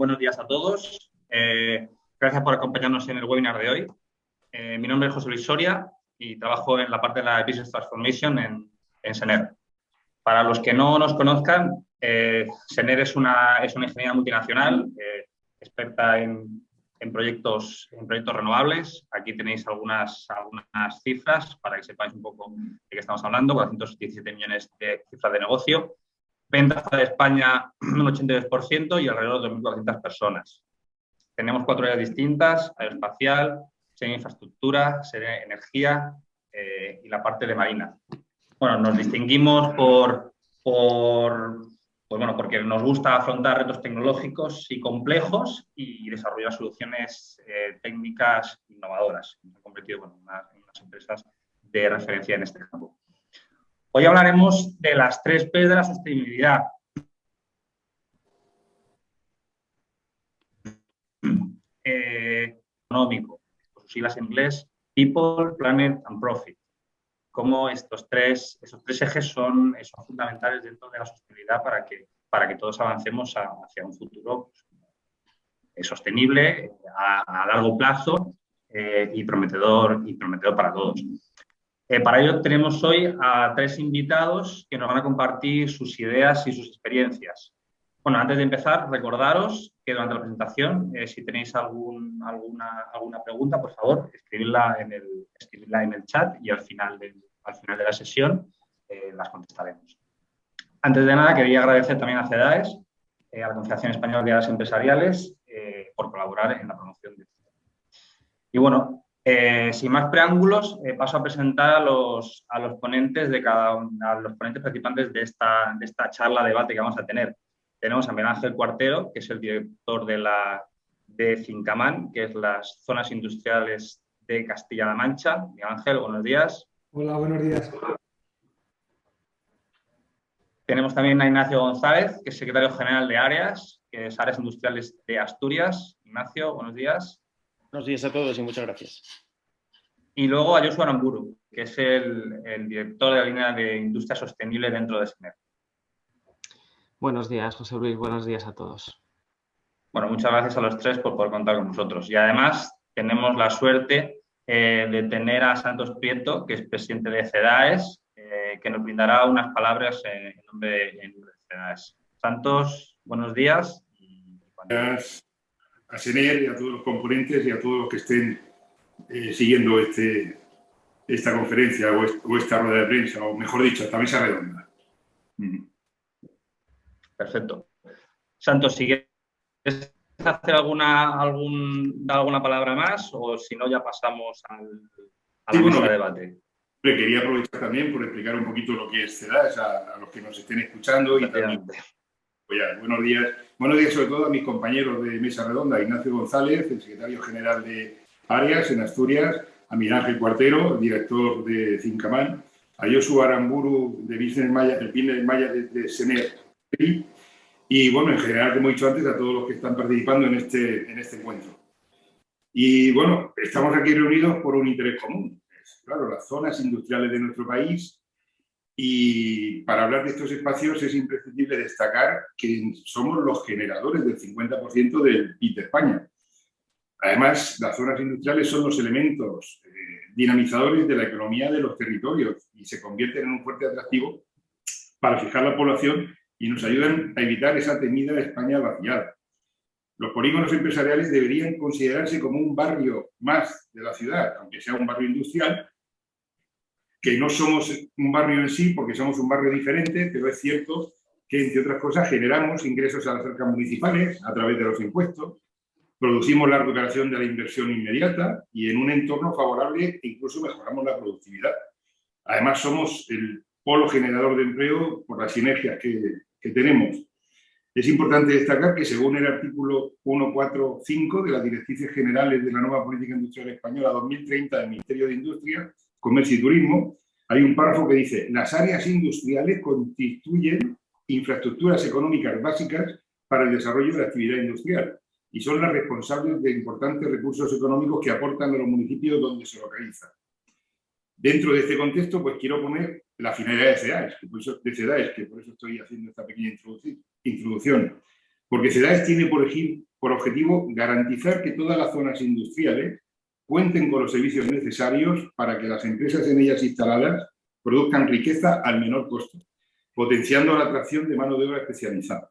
Buenos días a todos. Gracias por acompañarnos en el webinar de hoy. Mi nombre es José Luis Soria y trabajo en la parte de la Business Transformation en SENER. Para los que no nos conozcan, SENER es una ingeniería multinacional experta en proyectos renovables. Aquí tenéis algunas cifras para que sepáis un poco de qué estamos hablando. 417 millones de cifras de negocio. Ventas de España un 82% y alrededor de 2.400 personas. Tenemos 4 áreas distintas: aeroespacial, infraestructura, energía y la parte de marina. Bueno, nos distinguimos porque nos gusta afrontar retos tecnológicos y complejos y desarrollar soluciones técnicas innovadoras. Nos hemos convertido en unas empresas de referencia en este campo. Hoy hablaremos de las 3 P de la sostenibilidad. Económico, por sus siglas en inglés, People, Planet and Profit. Cómo esos tres ejes son fundamentales dentro de la sostenibilidad para que todos avancemos hacia un futuro sostenible a largo plazo y prometedor para todos. Para ello tenemos hoy a 3 invitados que nos van a compartir sus ideas y sus experiencias. Bueno, antes de empezar, recordaros que durante la presentación, si tenéis alguna pregunta, por favor, escribidla en el chat y al final de la sesión las contestaremos. Antes de nada, quería agradecer también a CEDAES, a la Confederación Española de Áreas Empresariales, por colaborar en la promoción de este. Y bueno, sin más preámbulos, paso a presentar a los ponentes participantes de esta charla, debate que vamos a tener. Tenemos a Miguel Ángel Cuartero, que es el director de Fincaman, que es las zonas industriales de Castilla-La Mancha. Miguel Ángel, buenos días. Hola, buenos días. Tenemos también a Ignacio González, que es secretario general de Áreas, que es Áreas Industriales de Asturias. Ignacio, buenos días. Buenos días a todos y muchas gracias. Y luego a Josu Aramburu, que es el director de la línea de Industria Sostenible dentro de SENER. Buenos días, José Luis. Buenos días a todos. Bueno, muchas gracias a los 3 por poder contar con nosotros. Y además tenemos la suerte de tener a Santos Prieto, que es presidente de CEDAES, que nos brindará unas palabras en nombre de CEDAES. Santos, buenos días. Gracias a SENER y a todos los componentes y a todos los que estén siguiendo esta conferencia o esta rueda de prensa, o mejor dicho, esta mesa redonda. Perfecto. Santos, si quieres hacer alguna palabra más o si no ya pasamos a la mesa de debate. Quería aprovechar también por explicar un poquito lo que es CEDAES a los que nos estén escuchando y también buenos días. Buenos días sobre todo a mis compañeros de mesa redonda, Ignacio González, el secretario general de Áreas en Asturias, a Miguel Ángel Cuartero, director de Fincaman, a Josu Aramburu de Business Maya de SENER. Y bueno, en general, como he dicho antes, a todos los que están participando en este encuentro. Y bueno, estamos aquí reunidos por un interés común. Claro, las zonas industriales de nuestro país. Y para hablar de estos espacios es imprescindible destacar que somos los generadores del 50% del PIB de España. Además, las zonas industriales son los elementos dinamizadores de la economía de los territorios y se convierten en un fuerte atractivo para fijar la población y nos ayudan a evitar esa temida España vaciada. Los polígonos empresariales deberían considerarse como un barrio más de la ciudad, aunque sea un barrio industrial, que no somos un barrio en sí porque somos un barrio diferente, pero es cierto que, entre otras cosas, generamos ingresos a las arcas municipales a través de los impuestos, producimos la recuperación de la inversión inmediata y en un entorno favorable incluso mejoramos la productividad. Además, somos el polo generador de empleo por las sinergias que tenemos. Es importante destacar que, según el artículo 145 de las Directrices Generales de la Nueva Política Industrial Española 2030 del Ministerio de Industria, Comercio y Turismo, hay un párrafo que dice: las áreas industriales constituyen infraestructuras económicas básicas para el desarrollo de la actividad industrial y son las responsables de importantes recursos económicos que aportan a los municipios donde se localizan. Dentro de este contexto, pues quiero poner la finalidad de CEDAES, que por eso estoy haciendo esta pequeña introducción. Porque CEDAES tiene por por objetivo garantizar que todas las zonas industriales cuenten con los servicios necesarios para que las empresas en ellas instaladas produzcan riqueza al menor costo, potenciando la atracción de mano de obra especializada.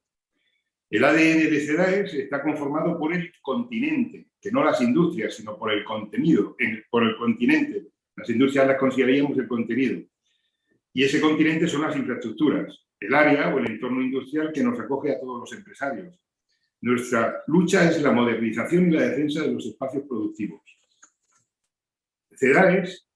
El ADN de CEDAES está conformado por el continente, que no las industrias, sino por el contenido, por el continente. Las industrias las consideraríamos el contenido. Y ese continente son las infraestructuras, el área o el entorno industrial que nos acoge a todos los empresarios. Nuestra lucha es la modernización y la defensa de los espacios productivos. CEDAES,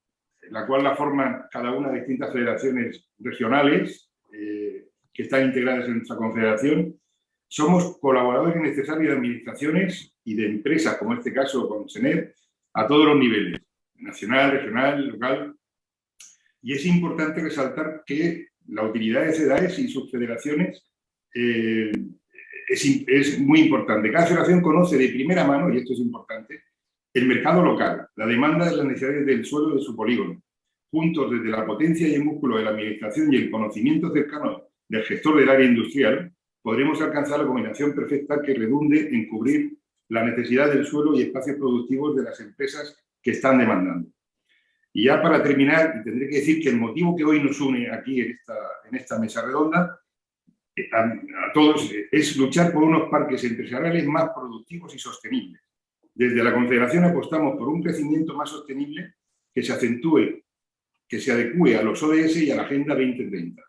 la cual la forman cada una de distintas federaciones regionales que están integradas en nuestra confederación, somos colaboradores necesarios de administraciones y de empresas, como en este caso con SENER, a todos los niveles, nacional, regional, local. Y es importante resaltar que la utilidad de CEDAES y sus federaciones es muy importante. Cada federación conoce de primera mano, y esto es importante, el mercado local, la demanda de las necesidades del suelo de su polígono. Juntos, desde la potencia y el músculo de la administración y el conocimiento cercano del gestor del área industrial, podremos alcanzar la combinación perfecta que redunde en cubrir la necesidad del suelo y espacios productivos de las empresas que están demandando. Y ya para terminar, tendré que decir que el motivo que hoy nos une aquí en esta mesa redonda a todos es luchar por unos parques empresariales más productivos y sostenibles. Desde la Confederación apostamos por un crecimiento más sostenible que se acentúe, que se adecúe a los ODS y a la Agenda 2030.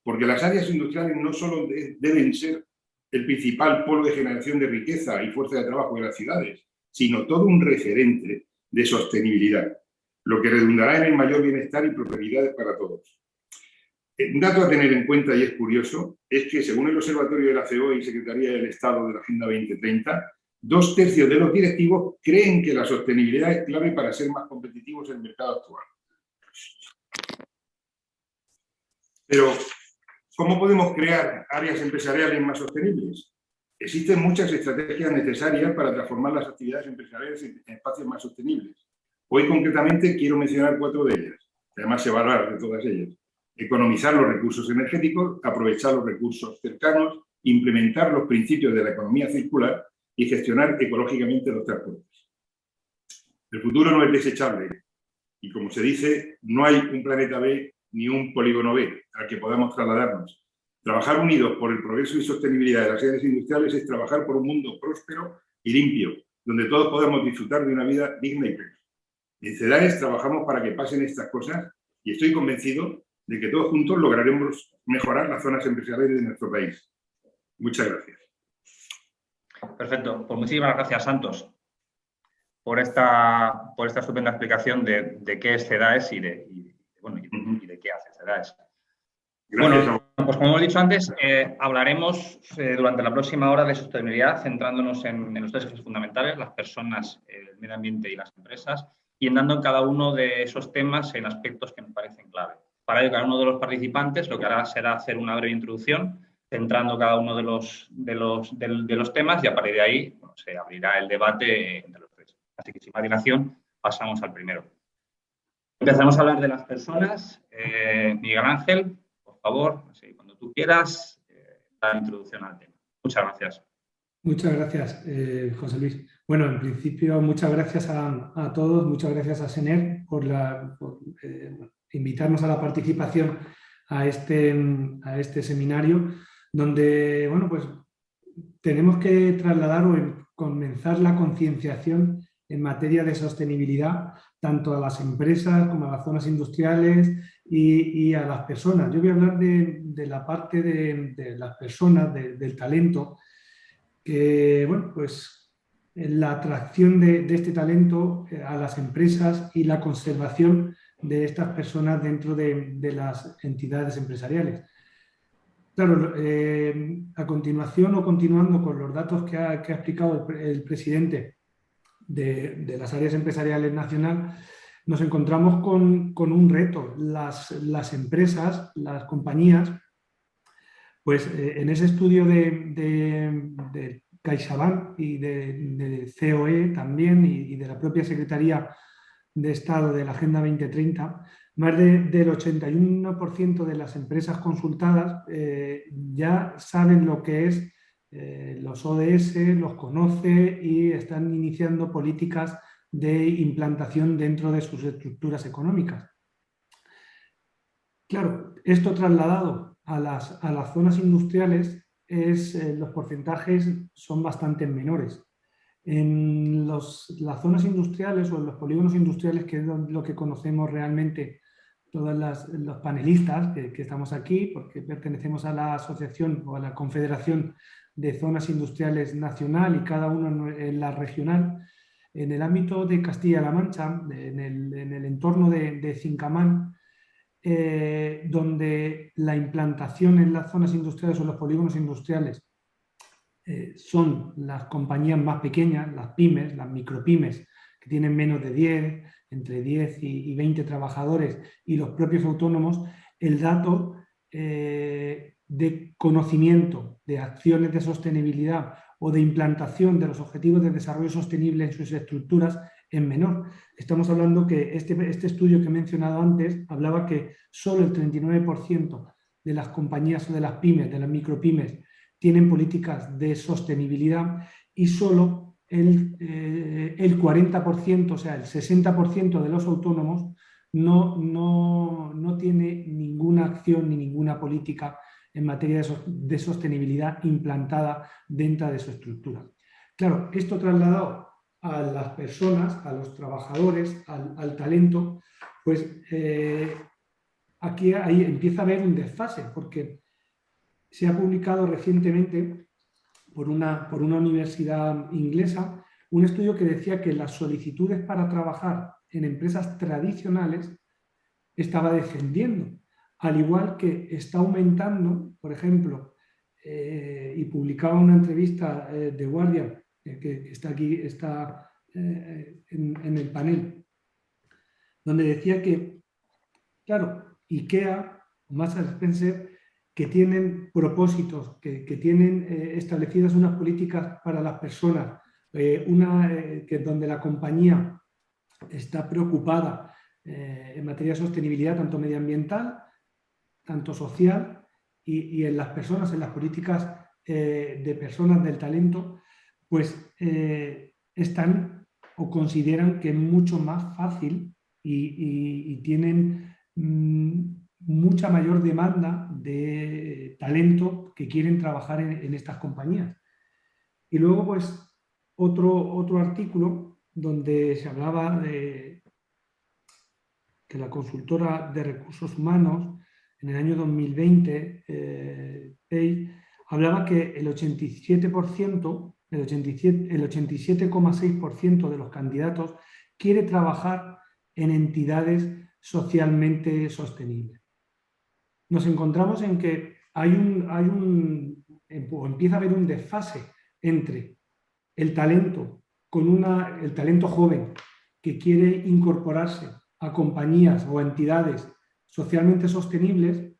Porque las áreas industriales no solo deben ser el principal polo de generación de riqueza y fuerza de trabajo de las ciudades, sino todo un referente de sostenibilidad, lo que redundará en el mayor bienestar y prosperidad para todos. Un dato a tener en cuenta, y es curioso, es que según el Observatorio de la CEO y Secretaría del Estado de la Agenda 2030, 2/3 de los directivos creen que la sostenibilidad es clave para ser más competitivos en el mercado actual. Pero, ¿cómo podemos crear áreas empresariales más sostenibles? Existen muchas estrategias necesarias para transformar las actividades empresariales en espacios más sostenibles. Hoy, concretamente, quiero mencionar 4 de ellas. Además, se va a hablar de todas ellas. Economizar los recursos energéticos, aprovechar los recursos cercanos, implementar los principios de la economía circular y gestionar ecológicamente los transportes. El futuro no es desechable y, como se dice, no hay un planeta B ni un polígono B al que podamos trasladarnos. Trabajar unidos por el progreso y sostenibilidad de las áreas industriales es trabajar por un mundo próspero y limpio, donde todos podamos disfrutar de una vida digna y plena. En CEDAES trabajamos para que pasen estas cosas y estoy convencido de que todos juntos lograremos mejorar las zonas empresariales de nuestro país. Muchas gracias. Perfecto. Pues muchísimas gracias, Santos, por esta estupenda explicación de qué es CEDAES y de qué hace CEDAES. Gracias. Bueno, pues como hemos dicho antes, hablaremos durante la próxima hora de sostenibilidad, centrándonos en los 3 ejes fundamentales, las personas, el medio ambiente y las empresas, y andando en cada uno de esos temas en aspectos que nos parecen clave. Para ello, cada uno de los participantes lo que hará será hacer una breve introducción, centrando cada uno de los temas, y a partir de ahí se abrirá el debate entre los 3. Así que, sin más dilación, pasamos al primero. Empezamos a hablar de las personas. Miguel Ángel, por favor, cuando tú quieras, la introducción al tema. Muchas gracias. Muchas gracias, José Luis. Bueno, en principio, muchas gracias a todos, muchas gracias a SENER por invitarnos a la participación a este seminario, donde, bueno, pues tenemos que trasladar o comenzar la concienciación en materia de sostenibilidad, tanto a las empresas como a las zonas industriales y a las personas. Yo voy a hablar de la parte de las personas, del talento, que, bueno, pues la atracción de este talento a las empresas y la conservación de estas personas dentro de las entidades empresariales. Claro, a continuación o continuando con los datos que ha explicado el presidente de las áreas empresariales nacional, nos encontramos con un reto. Las empresas, las compañías, pues en ese estudio de CaixaBank y de COE también y de la propia Secretaría de Estado de la Agenda 2030, más del 81% de las empresas consultadas ya saben lo que es los ODS, los conoce y están iniciando políticas de implantación dentro de sus estructuras económicas. Claro, esto trasladado a las zonas industriales, los porcentajes son bastante menores. En las zonas industriales o en los polígonos industriales, que es lo que conocemos realmente todos los panelistas que estamos aquí, porque pertenecemos a la asociación o a la confederación de zonas industriales nacional y cada uno en la regional. En el ámbito de Castilla-La Mancha, en el entorno de Cincamán, donde la implantación en las zonas industriales o los polígonos industriales son las compañías más pequeñas, las pymes, las micropymes, que tienen menos de 10, entre 10 y 20 trabajadores, y los propios autónomos, el dato de conocimiento de acciones de sostenibilidad o de implantación de los objetivos de desarrollo sostenible en sus estructuras es menor. Estamos hablando que este estudio que he mencionado antes hablaba que solo el 39% de las compañías o de las pymes, de las micropymes, tienen políticas de sostenibilidad y solo el 40%, o sea, el 60% de los autónomos no tiene ninguna acción ni ninguna política en materia de sostenibilidad implantada dentro de su estructura. Claro, esto trasladado a las personas, a los trabajadores, al talento, pues aquí ahí empieza a haber un desfase, porque se ha publicado recientemente por una universidad inglesa un estudio que decía que las solicitudes para trabajar en empresas tradicionales estaba descendiendo, al igual que está aumentando, por ejemplo, y publicaba una entrevista de Guardian, que está aquí, está en el panel, donde decía que, claro, IKEA, Marks & Spencer, que tienen propósitos, que tienen establecidas unas políticas para las personas, donde la compañía está preocupada en materia de sostenibilidad, tanto medioambiental, tanto social, y en las personas, en las políticas de personas del talento, pues están o consideran que es mucho más fácil y tienen mucha mayor demanda de talento que quieren trabajar en estas compañías. Y luego, pues, otro artículo donde se hablaba de que la consultora de recursos humanos en el año 2020 hablaba que el 87%, el 87,6% de los candidatos quiere trabajar en entidades socialmente sostenibles. Nos encontramos en que empieza a haber un desfase entre el talento el talento joven que quiere incorporarse a compañías o entidades socialmente sostenibles,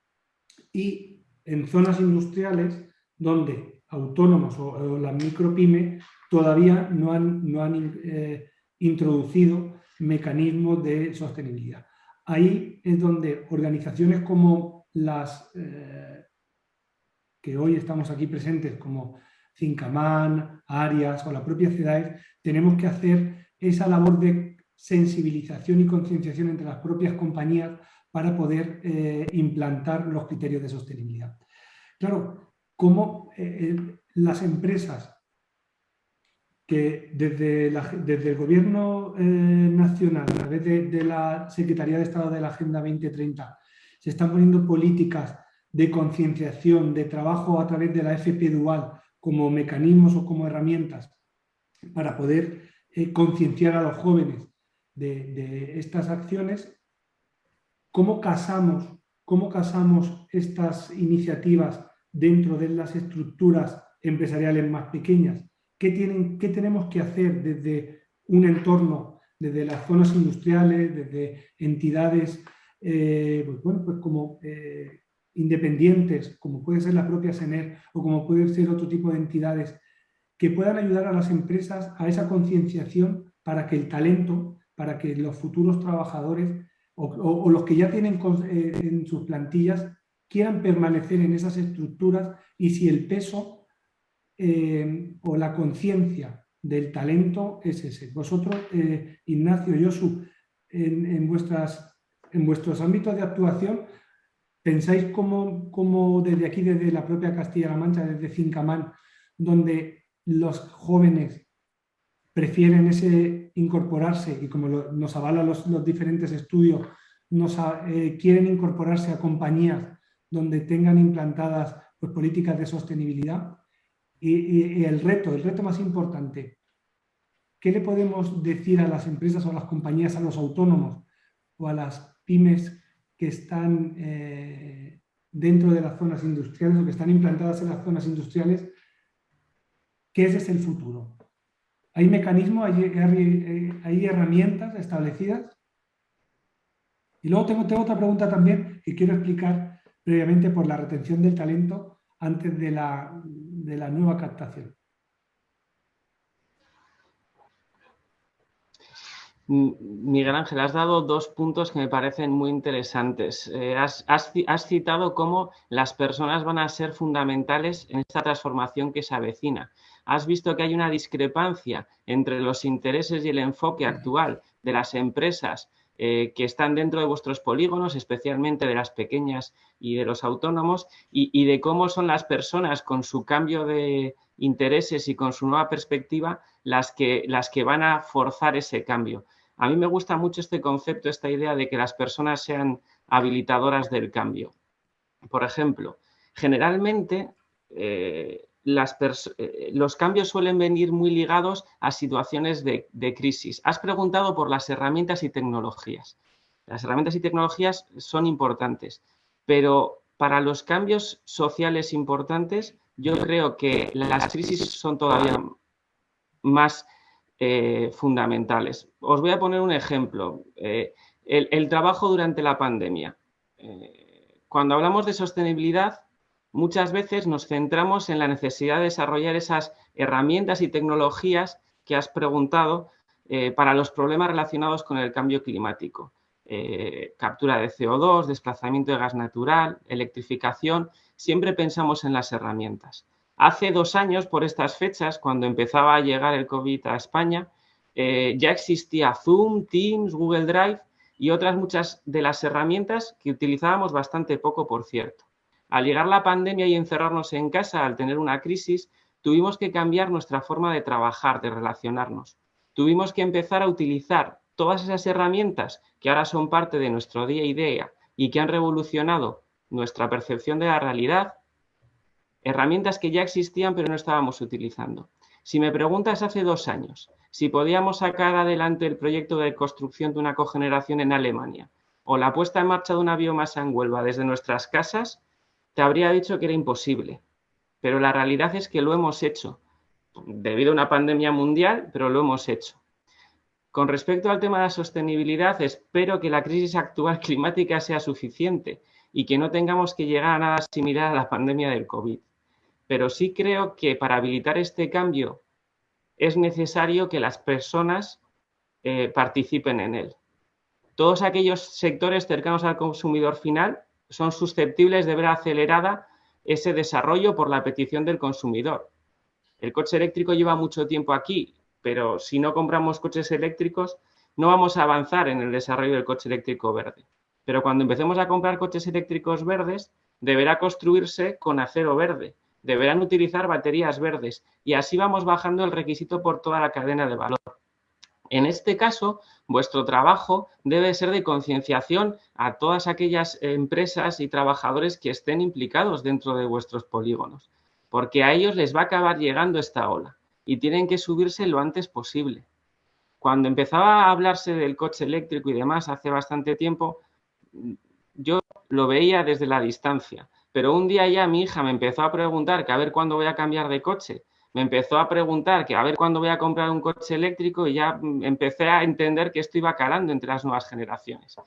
y en zonas industriales donde autónomos o las micropymes todavía no han introducido mecanismos de sostenibilidad. Ahí es donde organizaciones como las que hoy estamos aquí presentes, como Cincamán, Arias o la propia CEDAES, tenemos que hacer esa labor de sensibilización y concienciación entre las propias compañías para poder implantar los criterios de sostenibilidad. Claro, como las empresas que desde el Gobierno nacional, a través de la Secretaría de Estado de la Agenda 2030, se están poniendo políticas de concienciación, de trabajo a través de la FP Dual como mecanismos o como herramientas para poder concienciar a los jóvenes de estas acciones. ¿Cómo casamos estas iniciativas dentro de las estructuras empresariales más pequeñas? ¿Qué tenemos que hacer desde un entorno, desde las zonas industriales, desde entidades como independientes, como puede ser la propia SENER o como puede ser otro tipo de entidades, que puedan ayudar a las empresas a esa concienciación para que el talento, para que los futuros trabajadores o los que ya tienen en sus plantillas quieran permanecer en esas estructuras, y si el peso o la conciencia del talento es ese. Vosotros, Ignacio, Josu, en vuestros ámbitos de actuación, ¿pensáis cómo desde aquí, desde la propia Castilla-La Mancha, desde Fincamán, donde los jóvenes prefieren incorporarse, y como nos avalan los diferentes estudios, quieren incorporarse a compañías donde tengan implantadas pues, políticas de sostenibilidad? Y el reto más importante, ¿qué le podemos decir a las empresas o a las compañías, a los autónomos o a las pymes que están dentro de las zonas industriales o que están implantadas en las zonas industriales, que ese es el futuro? ¿Hay mecanismos, hay herramientas establecidas? Y luego tengo otra pregunta también que quiero explicar previamente por la retención del talento antes de la nueva captación. Miguel Ángel, has dado dos puntos que me parecen muy interesantes. Has citado cómo las personas van a ser fundamentales en esta transformación que se avecina. Has visto que hay una discrepancia entre los intereses y el enfoque actual de las empresas que están dentro de vuestros polígonos, especialmente de las pequeñas y de los autónomos, y de cómo son las personas con su cambio de intereses y con su nueva perspectiva las que van a forzar ese cambio. A mí me gusta mucho este concepto, esta idea de que las personas sean habilitadoras del cambio. Por ejemplo, generalmente los cambios suelen venir muy ligados a situaciones de crisis. Has preguntado por las herramientas y tecnologías. Las herramientas y tecnologías son importantes, pero para los cambios sociales importantes, yo creo que las crisis son todavía más fundamentales. Os voy a poner un ejemplo. El trabajo durante la pandemia. Cuando hablamos de sostenibilidad, muchas veces nos centramos en la necesidad de desarrollar esas herramientas y tecnologías que has preguntado para los problemas relacionados con el cambio climático. Captura de CO2, desplazamiento de gas natural, electrificación. Siempre pensamos en las herramientas. Hace 2 años, por estas fechas, cuando empezaba a llegar el COVID a España, ya existía Zoom, Teams, Google Drive y otras muchas de las herramientas que utilizábamos bastante poco, por cierto. Al llegar la pandemia y encerrarnos en casa, al tener una crisis, tuvimos que cambiar nuestra forma de trabajar, de relacionarnos. Tuvimos que empezar a utilizar todas esas herramientas que ahora son parte de nuestro día a día y que han revolucionado nuestra percepción de la realidad, herramientas que ya existían pero no estábamos utilizando. Si me preguntas hace 2 años si podíamos sacar adelante el proyecto de construcción de una cogeneración en Alemania o la puesta en marcha de una biomasa en Huelva desde nuestras casas, te habría dicho que era imposible. Pero la realidad es que lo hemos hecho, debido a una pandemia mundial, pero lo hemos hecho. Con respecto al tema de la sostenibilidad, espero que la crisis actual climática sea suficiente y que no tengamos que llegar a nada similar a la pandemia del COVID. Pero sí creo que para habilitar este cambio es necesario que las personas participen en él. Todos aquellos sectores cercanos al consumidor final son susceptibles de ver acelerada ese desarrollo por la petición del consumidor. El coche eléctrico lleva mucho tiempo aquí, pero si no compramos coches eléctricos no vamos a avanzar en el desarrollo del coche eléctrico verde. Pero cuando empecemos a comprar coches eléctricos verdes, deberá construirse con acero verde, deberán utilizar baterías verdes y así vamos bajando el requisito por toda la cadena de valor. En este caso, vuestro trabajo debe ser de concienciación a todas aquellas empresas y trabajadores que estén implicados dentro de vuestros polígonos, porque a ellos les va a acabar llegando esta ola y tienen que subirse lo antes posible. Cuando empezaba a hablarse del coche eléctrico y demás hace bastante tiempo, yo lo veía desde la distancia, pero un día ya mi hija me empezó a preguntar que a ver cuándo voy a cambiar de coche. Me empezó a preguntar que a ver cuándo voy a comprar un coche eléctrico y ya empecé a entender que esto iba calando entre las nuevas generaciones.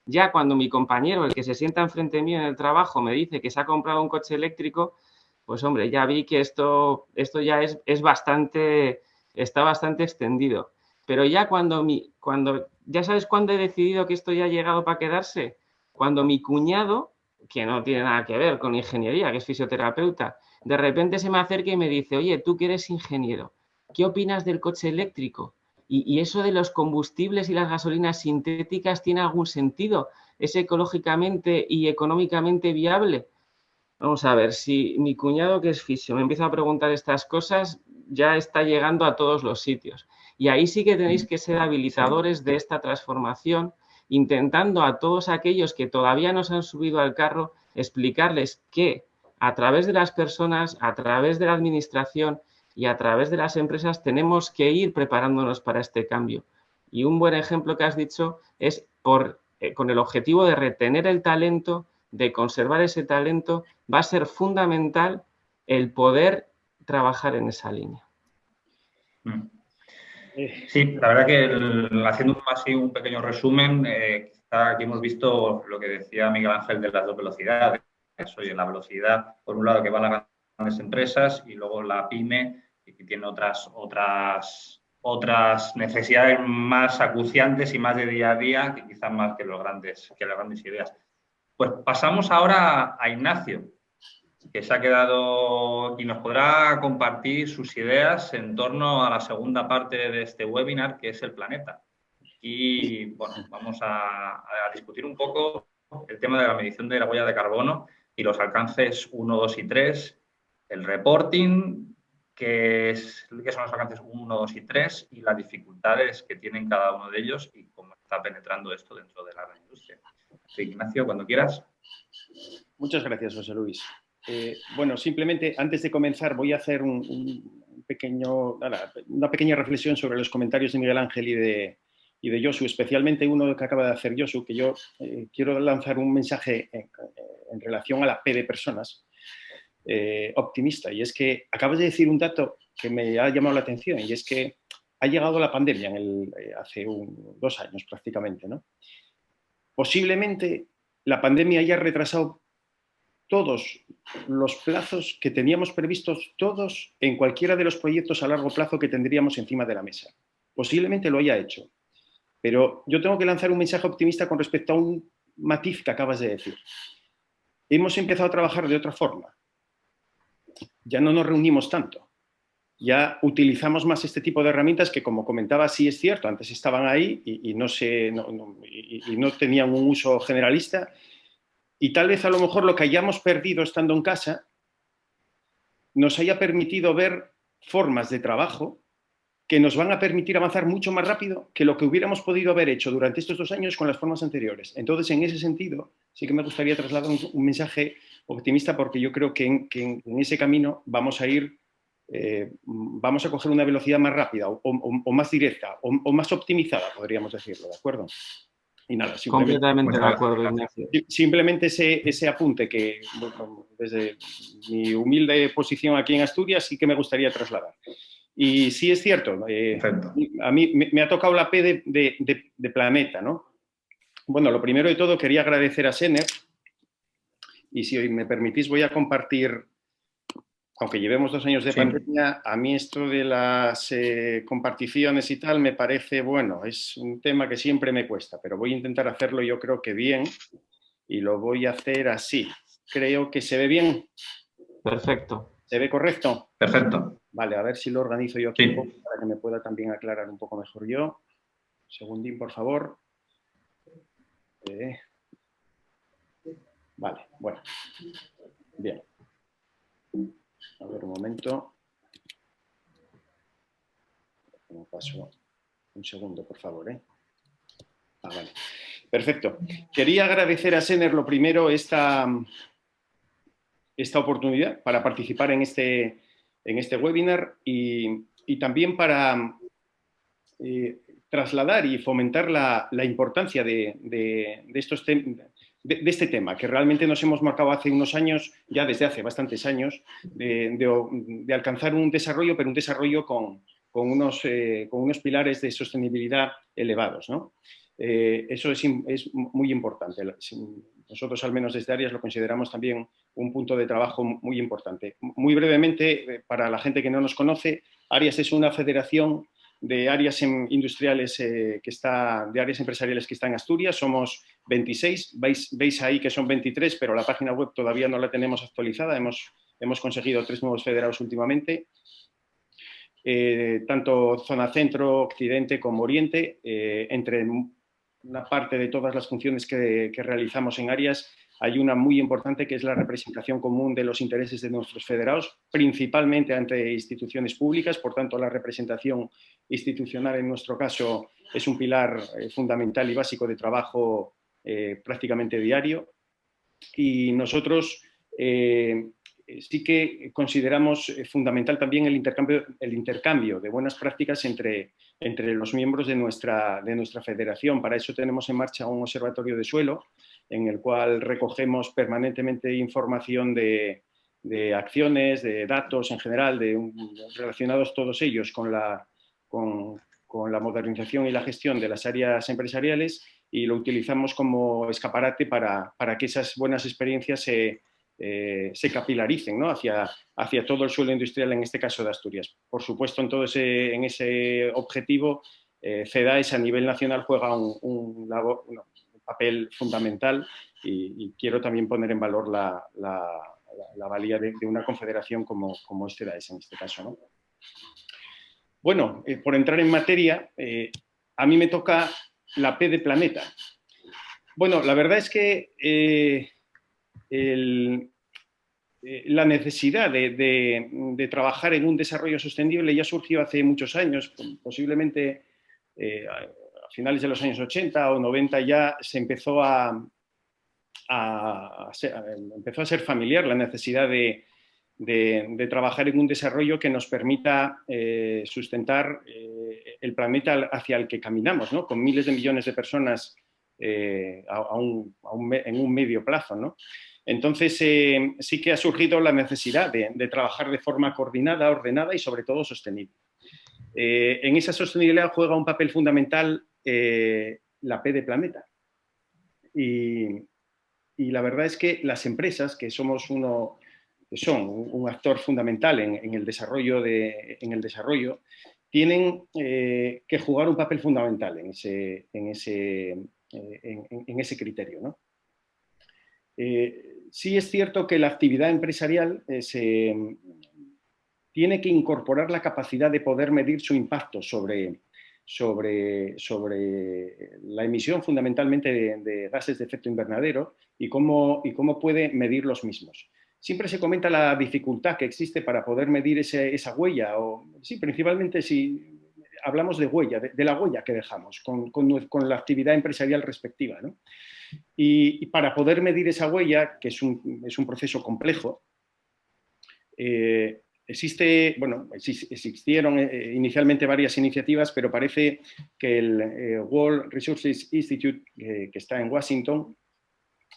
Ya cuando mi compañero, el que se sienta enfrente mío en el trabajo, me dice que se ha comprado un coche eléctrico, pues hombre, ya vi que esto ya está bastante extendido. Pero ya ya sabes cuándo he decidido que esto ya ha llegado para quedarse, cuando mi cuñado, que no tiene nada que ver con ingeniería, que es fisioterapeuta, de repente se me acerca y me dice, oye, tú que eres ingeniero, ¿qué opinas del coche eléctrico? ¿Y eso de los combustibles y las gasolinas sintéticas tiene algún sentido? ¿Es ecológicamente y económicamente viable? Vamos a ver, si mi cuñado que es fisio me empieza a preguntar estas cosas, ya está llegando a todos los sitios. Y ahí sí que tenéis que ser habilitadores de esta transformación, intentando a todos aquellos que todavía no se han subido al carro, explicarles que a través de las personas, a través de la administración y a través de las empresas tenemos que ir preparándonos para este cambio. Y un buen ejemplo que has dicho es con el objetivo de retener el talento, de conservar ese talento, va a ser fundamental el poder trabajar en esa línea. Sí, la verdad que haciendo así un pequeño resumen, aquí hemos visto lo que decía Miguel Ángel de las dos velocidades. Oye, la velocidad, por un lado, que van las grandes empresas y luego la pyme, que tiene otras necesidades más acuciantes y más de día a día, que quizás más que las grandes ideas. Pues pasamos ahora a Ignacio, que se ha quedado y nos podrá compartir sus ideas en torno a la segunda parte de este webinar, que es el planeta. Y bueno, vamos a discutir un poco el tema de la medición de la huella de carbono y los alcances 1, 2 y 3, el reporting, qué son los alcances 1, 2 y 3 y las dificultades que tienen cada uno de ellos y cómo está penetrando esto dentro de la gran industria. Sí, Ignacio, cuando quieras. Muchas gracias, José Luis. Bueno, simplemente antes de comenzar voy a hacer una pequeña reflexión sobre los comentarios de Miguel Ángel y de Josu, especialmente uno que acaba de hacer Josu, que yo quiero lanzar un mensaje en relación a la P de personas optimista, y es que acabas de decir un dato que me ha llamado la atención, y es que ha llegado la pandemia hace 2 años prácticamente, ¿no? Posiblemente la pandemia haya retrasado todos los plazos que teníamos previstos, todos en cualquiera de los proyectos a largo plazo que tendríamos encima de la mesa. Posiblemente lo haya hecho, pero yo tengo que lanzar un mensaje optimista con respecto a un matiz que acabas de decir. Hemos empezado a trabajar de otra forma. Ya no nos reunimos tanto. Ya utilizamos más este tipo de herramientas que, como comentaba, sí es cierto, antes estaban ahí y no tenían un uso generalista. Y tal vez a lo mejor lo que hayamos perdido estando en casa nos haya permitido ver formas de trabajo que nos van a permitir avanzar mucho más rápido que lo que hubiéramos podido haber hecho durante estos 2 años con las formas anteriores. Entonces, en ese sentido, sí que me gustaría trasladar un mensaje optimista, porque yo creo que en ese camino vamos a ir, vamos a coger una velocidad más rápida o más directa o más optimizada, podríamos decirlo, ¿de acuerdo? Y nada, completamente de acuerdo, Ignacio. Simplemente ese apunte que, bueno, desde mi humilde posición aquí en Asturias, sí que me gustaría trasladar. Y sí es cierto, a mí me ha tocado la P de planeta, ¿no? Bueno, lo primero de todo quería agradecer a Sener, y si hoy me permitís voy a compartir, aunque llevemos 2 años de pandemia, a mí esto de las comparticiones y tal me parece, bueno, es un tema que siempre me cuesta, pero voy a intentar hacerlo yo creo que bien, y lo voy a hacer así. Creo que se ve bien. Perfecto. ¿Se ve correcto? Perfecto. Vale, a ver si lo organizo yo aquí un poco para que me pueda también aclarar un poco mejor yo. Un segundín, por favor. Vale, bueno. Bien. A ver, un momento. Me paso un segundo, por favor. Vale. Perfecto. Quería agradecer a Sener lo primero esta oportunidad para participar en este webinar y también para trasladar y fomentar la importancia de este tema, que realmente nos hemos marcado hace unos años, ya desde hace bastantes años, de alcanzar un desarrollo, pero un desarrollo con unos pilares de sostenibilidad elevados, ¿no? Eso es muy importante. Nosotros, al menos desde Arias, lo consideramos también un punto de trabajo muy importante. Muy brevemente, para la gente que no nos conoce, Arias es una federación de áreas industriales de áreas empresariales que está en Asturias. Somos 26, veis ahí que son 23, pero la página web todavía no la tenemos actualizada. Hemos conseguido 3 nuevos federados últimamente. Tanto zona centro, occidente como oriente, entre una parte de todas las funciones que realizamos en áreas, hay una muy importante que es la representación común de los intereses de nuestros federados, principalmente ante instituciones públicas. Por tanto, la representación institucional en nuestro caso es un pilar fundamental y básico de trabajo prácticamente diario. Y nosotros sí que consideramos fundamental también el intercambio de buenas prácticas entre los miembros de nuestra federación. Para eso tenemos en marcha un observatorio de suelo en el cual recogemos permanentemente información de acciones, de datos en general, relacionados todos ellos con la modernización y la gestión de las áreas empresariales, y lo utilizamos como escaparate para que esas buenas experiencias se capilaricen, ¿no? hacia todo el suelo industrial, en este caso de Asturias. Por supuesto, en ese objetivo, CEDAES a nivel nacional juega un papel fundamental, y quiero también poner en valor la valía de una confederación como es CEDAES en este caso, ¿no? Bueno, por entrar en materia, a mí me toca la P de planeta. Bueno, la verdad es que la necesidad de trabajar en un desarrollo sostenible ya surgió hace muchos años, posiblemente a finales de los años 80 o 90 ya se empezó a ser familiar la necesidad de trabajar en un desarrollo que nos permita sustentar el planeta hacia el que caminamos, ¿no? Con miles de millones de personas en un medio plazo, ¿no? Entonces, sí que ha surgido la necesidad de trabajar de forma coordinada, ordenada y sobre todo sostenible. En esa sostenibilidad juega un papel fundamental la P de planeta. Y la verdad es que las empresas, que son un actor fundamental en el desarrollo, tienen que jugar un papel fundamental en ese criterio, ¿no? Sí es cierto que la actividad empresarial tiene que incorporar la capacidad de poder medir su impacto sobre la emisión fundamentalmente de gases de efecto invernadero y cómo puede medir los mismos. Siempre se comenta la dificultad que existe para poder medir esa huella, sí, principalmente si hablamos de huella, de la huella que dejamos con la actividad empresarial respectiva, ¿no? Y para poder medir esa huella, que es un proceso complejo, existieron inicialmente varias iniciativas, pero parece que el World Resources Institute, que está en Washington,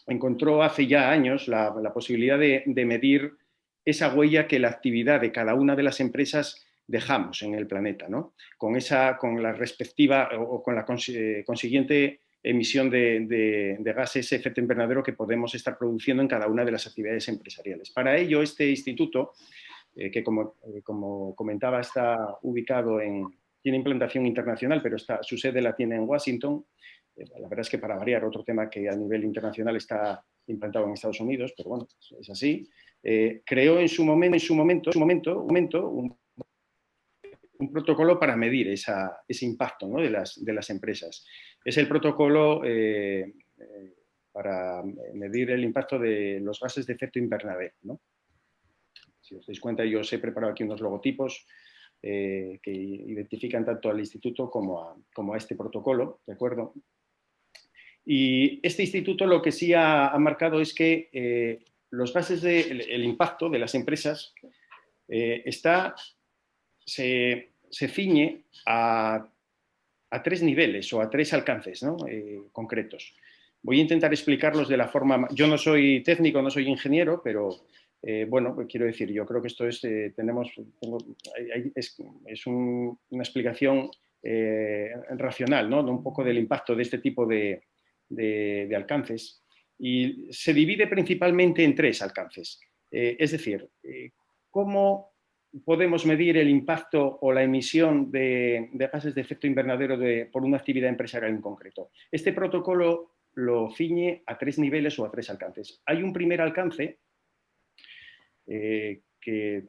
encontró hace ya años la posibilidad de medir esa huella que la actividad de cada una de las empresas dejamos en el planeta, ¿no? Con la respectiva o con la consiguiente emisión de gases de efecto invernadero que podemos estar produciendo en cada una de las actividades empresariales. Para ello, este instituto, que como comentaba está ubicado tiene implantación internacional, pero su sede la tiene en Washington. La verdad es que, para variar, otro tema que a nivel internacional está implantado en Estados Unidos, pero bueno, es así. Creó en su momento un protocolo para medir ese impacto, ¿no? de las empresas. Es el protocolo para medir el impacto de los gases de efecto invernadero, ¿no? Si os dais cuenta, yo os he preparado aquí unos logotipos que identifican tanto al instituto como a este protocolo, ¿de acuerdo? Y este instituto lo que sí ha marcado es que los gases el impacto de las empresas se ciñe a 3 niveles o a 3 alcances, ¿no? Concretos. Voy a intentar explicarlos de la forma... Yo no soy técnico, no soy ingeniero, pero bueno, quiero decir, yo creo que esto es una explicación racional, ¿no? Un poco del impacto de este tipo de alcances. Y se divide principalmente en 3 alcances. Es decir, cómo podemos medir el impacto o la emisión de gases de efecto invernadero por una actividad empresarial en concreto. Este protocolo lo ciñe a 3 niveles o a 3 alcances. Hay un primer alcance que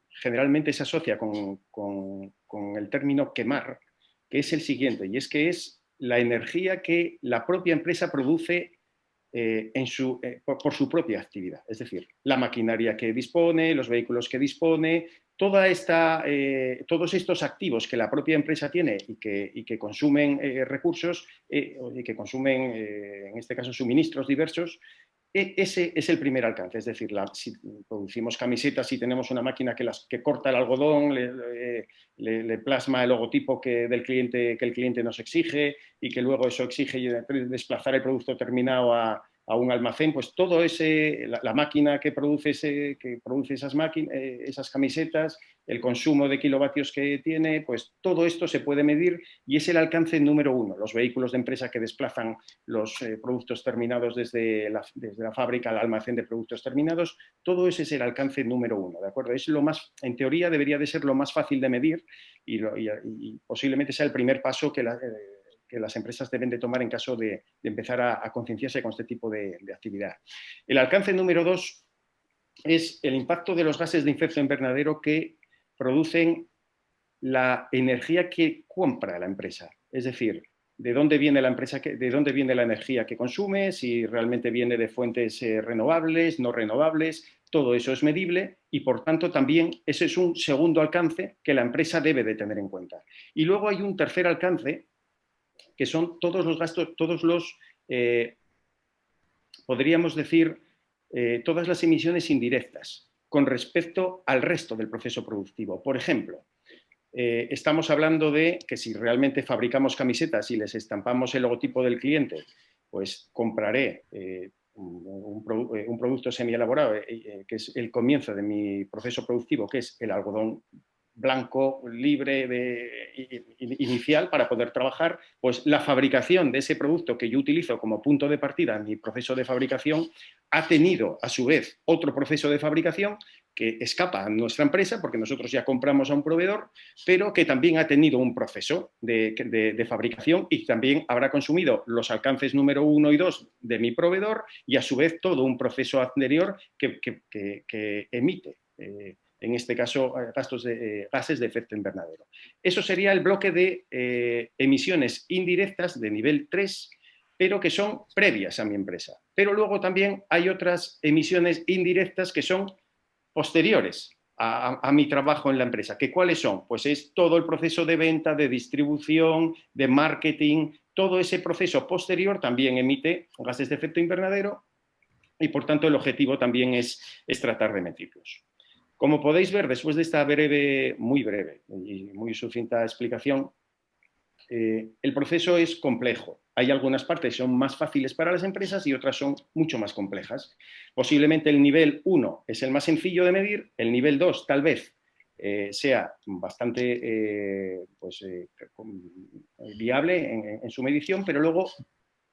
generalmente se asocia con el término quemar, que es el siguiente, y es que es la energía que la propia empresa produce por su propia actividad, es decir, la maquinaria que dispone, los vehículos que dispone, todos estos activos que la propia empresa tiene y que consumen recursos y que consumen, en este caso, suministros diversos. Ese es el primer alcance, es decir, si producimos camisetas y tenemos una máquina que corta el algodón, le plasma el logotipo del cliente que el cliente nos exige y que luego eso exige desplazar el producto terminado a un almacén, pues todo la máquina que produce esas camisetas, el consumo de kilovatios que tiene, pues todo esto se puede medir y es el alcance número 1. Los vehículos de empresa que desplazan los productos terminados desde la fábrica al almacén de productos terminados, todo ese es el alcance número 1, ¿de acuerdo? Es en teoría debería de ser lo más fácil de medir y posiblemente sea el primer paso que las empresas deben de tomar en caso de empezar a concienciarse con este tipo de actividad. El alcance número 2 es el impacto de los gases de efecto invernadero que producen la energía que compra la empresa. Es decir, de dónde viene la empresa, de dónde viene la energía que consume, si realmente viene de fuentes renovables, no renovables, todo eso es medible y por tanto también ese es un segundo alcance que la empresa debe de tener en cuenta. Y luego hay un tercer alcance que son todos los gastos, podríamos decir, todas las emisiones indirectas con respecto al resto del proceso productivo. Por ejemplo, estamos hablando de que si realmente fabricamos camisetas y les estampamos el logotipo del cliente, pues compraré un producto semi-elaborado, que es el comienzo de mi proceso productivo, que es el algodón blanco, libre, inicial para poder trabajar, pues la fabricación de ese producto que yo utilizo como punto de partida en mi proceso de fabricación ha tenido a su vez otro proceso de fabricación que escapa a nuestra empresa porque nosotros ya compramos a un proveedor, pero que también ha tenido un proceso de fabricación y también habrá consumido los alcances número 1 y 2 de mi proveedor y a su vez todo un proceso anterior que emite en este caso, gases de efecto invernadero. Eso sería el bloque de emisiones indirectas de nivel 3, pero que son previas a mi empresa. Pero luego también hay otras emisiones indirectas que son posteriores a mi trabajo en la empresa. ¿Que cuáles son? Pues es todo el proceso de venta, de distribución, de marketing, todo ese proceso posterior también emite gases de efecto invernadero y, por tanto, el objetivo también es tratar de medirlos. Como podéis ver, después de esta muy breve y muy sucinta explicación, el proceso es complejo. Hay algunas partes que son más fáciles para las empresas y otras son mucho más complejas. Posiblemente el nivel 1 es el más sencillo de medir, el nivel 2 tal vez sea bastante viable en su medición, pero luego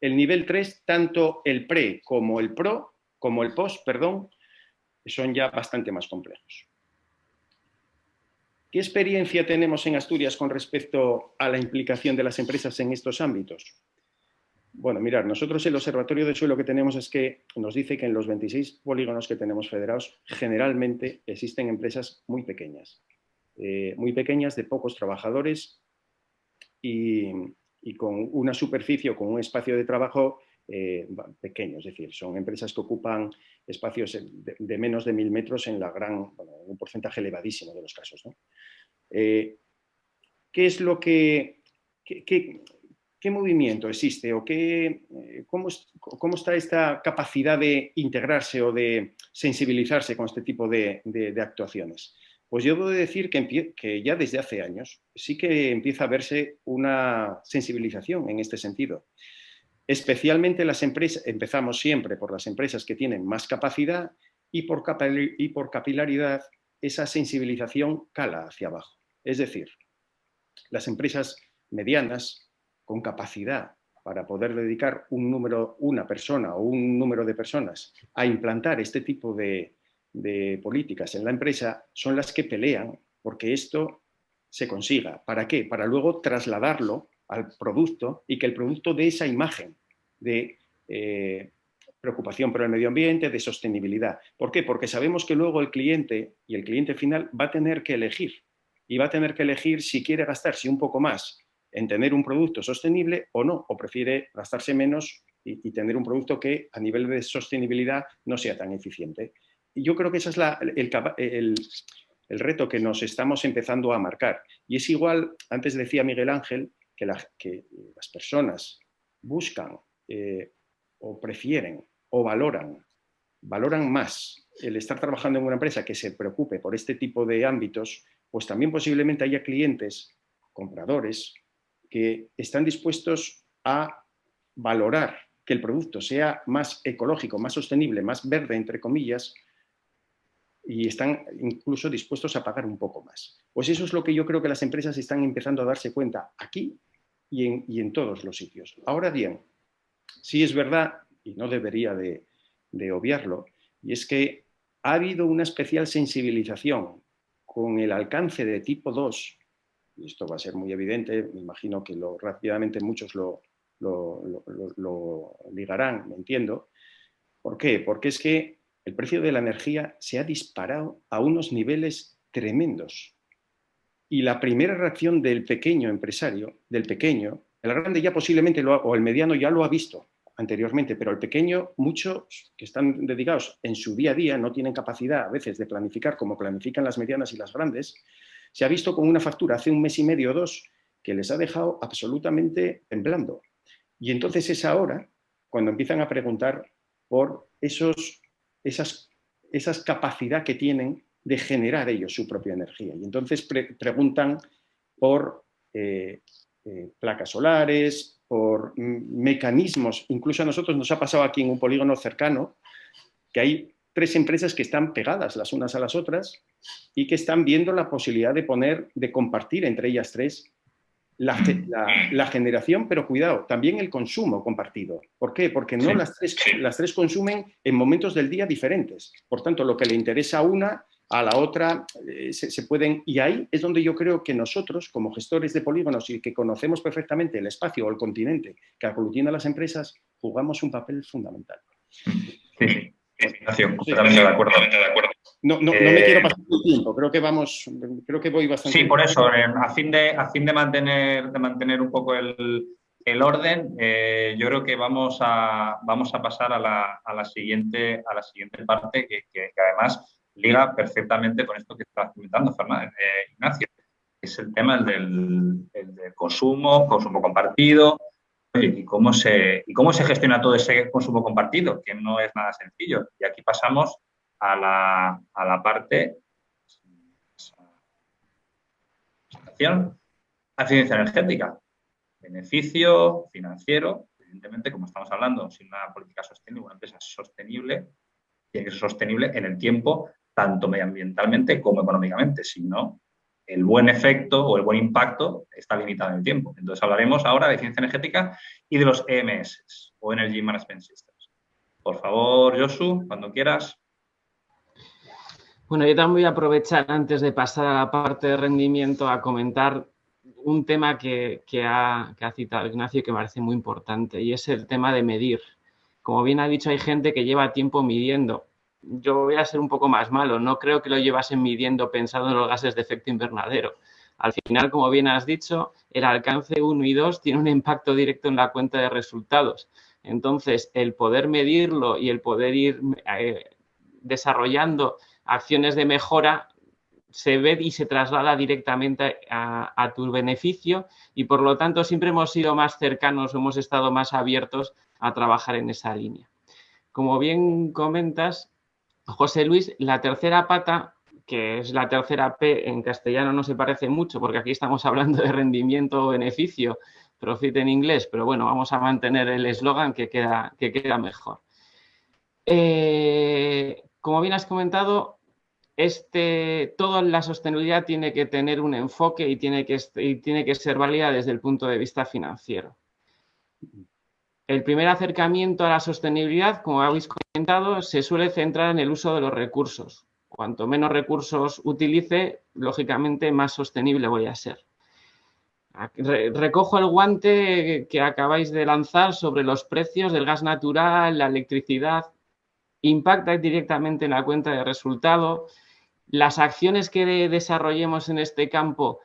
el nivel 3, tanto el pre como el post, perdón, son ya bastante más complejos. ¿Qué experiencia tenemos en Asturias con respecto a la implicación de las empresas en estos ámbitos? Bueno, mirad, nosotros el Observatorio de Suelo que tenemos es que nos dice que en los 26 polígonos que tenemos federados generalmente existen empresas muy pequeñas de pocos trabajadores y con una superficie o con un espacio de trabajo pequeño, es decir, son empresas que ocupan espacios de menos de 1000 metros en un porcentaje elevadísimo de los casos, ¿no? ¿Qué es lo qué movimiento existe o cómo está esta capacidad de integrarse o de sensibilizarse con este tipo de actuaciones? Pues yo debo decir que ya desde hace años sí que empieza a verse una sensibilización en este sentido. Especialmente las empresas, empezamos siempre por las empresas que tienen más capacidad y por capilaridad esa sensibilización cala hacia abajo. Es decir, las empresas medianas con capacidad para poder dedicar una persona o un número de personas a implantar este tipo de de políticas en la empresa son las que pelean porque esto se consiga. ¿Para qué? Para luego trasladarlo al producto y que el producto dé esa imagen de preocupación por el medio ambiente, de sostenibilidad. ¿Por qué? Porque sabemos que luego el cliente y el cliente final va a tener que elegir, y va a tener que elegir si quiere gastarse un poco más en tener un producto sostenible o no, o prefiere gastarse menos y tener un producto que a nivel de sostenibilidad no sea tan eficiente. Y yo creo que ese es el reto que nos estamos empezando a marcar. Y es igual, antes decía Miguel Ángel, que las personas buscan o prefieren o valoran más el estar trabajando en una empresa que se preocupe por este tipo de ámbitos, pues también posiblemente haya clientes, compradores, que están dispuestos a valorar que el producto sea más ecológico, más sostenible, más verde, entre comillas, y están incluso dispuestos a pagar un poco más. Pues eso es lo que yo creo que las empresas están empezando a darse cuenta aquí y en todos los sitios. Ahora bien, sí es verdad, y no debería de obviarlo, y es que ha habido una especial sensibilización con el alcance de tipo 2, y esto va a ser muy evidente, me imagino que rápidamente muchos lo ligarán, me entiendo. ¿Por qué? Porque es que el precio de la energía se ha disparado a unos niveles tremendos. Y la primera reacción del pequeño empresario, el grande ya posiblemente o el mediano ya lo ha visto anteriormente, pero el pequeño, muchos que están dedicados en su día a día, no tienen capacidad a veces de planificar como planifican las medianas y las grandes, se ha visto con una factura hace un mes y medio o 2 que les ha dejado absolutamente temblando. Y entonces es ahora cuando empiezan a preguntar por esas capacidad que tienen de generar ellos su propia energía. Y entonces preguntan por placas solares, por mecanismos. Incluso a nosotros nos ha pasado aquí en un polígono cercano que hay 3 empresas que están pegadas las unas a las otras y que están viendo la posibilidad de compartir entre ellas 3 la generación, pero cuidado, también el consumo compartido. ¿Por qué? Porque no las tres consumen en momentos del día diferentes. Por tanto, lo que le interesa a una, a la otra, se pueden... Y ahí es donde yo creo que nosotros, como gestores de polígonos y que conocemos perfectamente el espacio o el continente que aglutina a las empresas, jugamos un papel fundamental. Sí, Ignacio, completamente de acuerdo. No me quiero pasar el tiempo, creo que voy bastante... Sí, por eso, a fin de mantener un poco el orden, yo creo que vamos a pasar a la siguiente parte que además liga perfectamente con esto que estás comentando, Ignacio, que es el tema del consumo compartido, y cómo se gestiona todo ese consumo compartido, que no es nada sencillo. Y aquí pasamos a la parte de eficiencia energética, beneficio financiero. Evidentemente, como estamos hablando, sin una política sostenible, una empresa sostenible, tiene que ser sostenible en el tiempo, tanto medioambientalmente como económicamente. Si no, el buen efecto o el buen impacto está limitado en el tiempo. Entonces, hablaremos ahora de eficiencia energética y de los EMS, o Energy Management Systems. Por favor, Josu, cuando quieras. Bueno, yo también voy a aprovechar antes de pasar a la parte de rendimiento a comentar un tema que ha citado Ignacio que me parece muy importante, y es el tema de medir. Como bien ha dicho, hay gente que lleva tiempo midiendo. Yo voy a ser un poco más malo, no creo que lo llevasen midiendo pensando en los gases de efecto invernadero. Al final, como bien has dicho, el alcance 1 y 2 tiene un impacto directo en la cuenta de resultados. Entonces, el poder medirlo y el poder ir desarrollando acciones de mejora se ve y se traslada directamente a tu beneficio, y por lo tanto siempre hemos sido más cercanos, hemos estado más abiertos a trabajar en esa línea. Como bien comentas, José Luis, la tercera pata, que es la tercera P, en castellano no se parece mucho porque aquí estamos hablando de rendimiento o beneficio, profit en inglés, pero bueno, vamos a mantener el eslogan que queda mejor. Como bien has comentado, toda la sostenibilidad tiene que tener un enfoque y tiene que ser válida desde el punto de vista financiero. El primer acercamiento a la sostenibilidad, como habéis comentado, se suele centrar en el uso de los recursos. Cuanto menos recursos utilice, lógicamente más sostenible voy a ser. Recojo el guante que acabáis de lanzar sobre los precios del gas natural, la electricidad. Impacta directamente en la cuenta de resultado. Las acciones que desarrollemos en este campo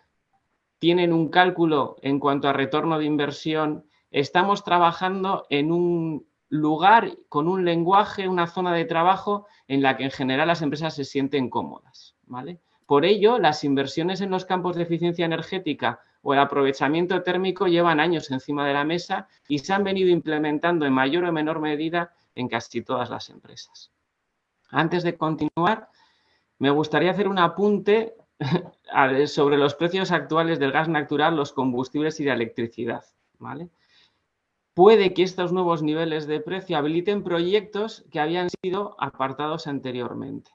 tienen un cálculo en cuanto a retorno de inversión. Estamos trabajando en un lugar con un lenguaje, una zona de trabajo en la que en general las empresas se sienten cómodas, ¿vale? Por ello, las inversiones en los campos de eficiencia energética o el aprovechamiento térmico llevan años encima de la mesa y se han venido implementando en mayor o menor medida en casi todas las empresas. Antes de continuar, me gustaría hacer un apunte sobre los precios actuales del gas natural, los combustibles y la electricidad, ¿vale? Puede que estos nuevos niveles de precio habiliten proyectos que habían sido apartados anteriormente.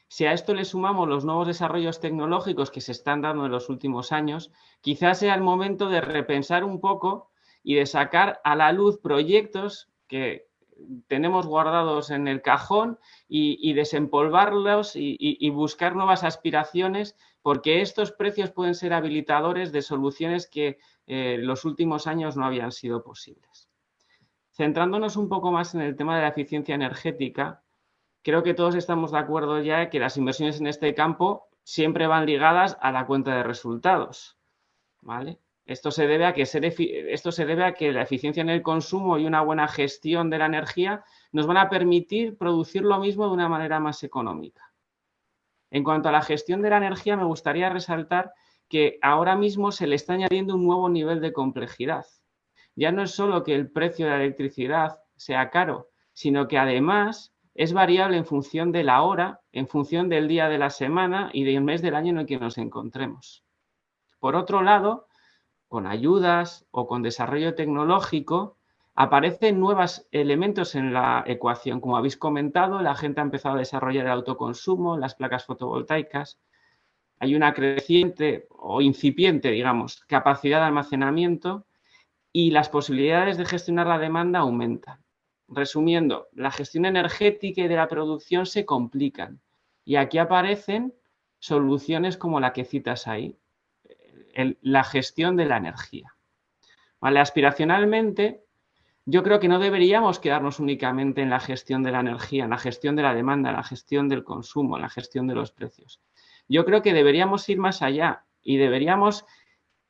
Si a esto le sumamos los nuevos desarrollos tecnológicos que se están dando en los últimos años, quizás sea el momento de repensar un poco y de sacar a la luz proyectos que tenemos guardados en el cajón y desempolvarlos y buscar nuevas aspiraciones, porque estos precios pueden ser habilitadores de soluciones que los últimos años no habían sido posibles. Centrándonos un poco más en el tema de la eficiencia energética, creo que todos estamos de acuerdo ya que las inversiones en este campo siempre van ligadas a la cuenta de resultados, ¿vale? Esto se debe a que la eficiencia en el consumo y una buena gestión de la energía nos van a permitir producir lo mismo de una manera más económica. En cuanto a la gestión de la energía, me gustaría resaltar que ahora mismo se le está añadiendo un nuevo nivel de complejidad. Ya no es solo que el precio de la electricidad sea caro, sino que además es variable en función de la hora, en función del día de la semana y del mes del año en el que nos encontremos. Por otro lado, con ayudas o con desarrollo tecnológico, aparecen nuevos elementos en la ecuación. Como habéis comentado, la gente ha empezado a desarrollar el autoconsumo, las placas fotovoltaicas. Hay una creciente o incipiente, digamos, capacidad de almacenamiento y las posibilidades de gestionar la demanda aumentan. Resumiendo, la gestión energética y de la producción se complican y aquí aparecen soluciones como la que citas ahí, la gestión de la energía. ¿Vale? Aspiracionalmente, yo creo que no deberíamos quedarnos únicamente en la gestión de la energía, en la gestión de la demanda, en la gestión del consumo, en la gestión de los precios. Yo creo que deberíamos ir más allá y deberíamos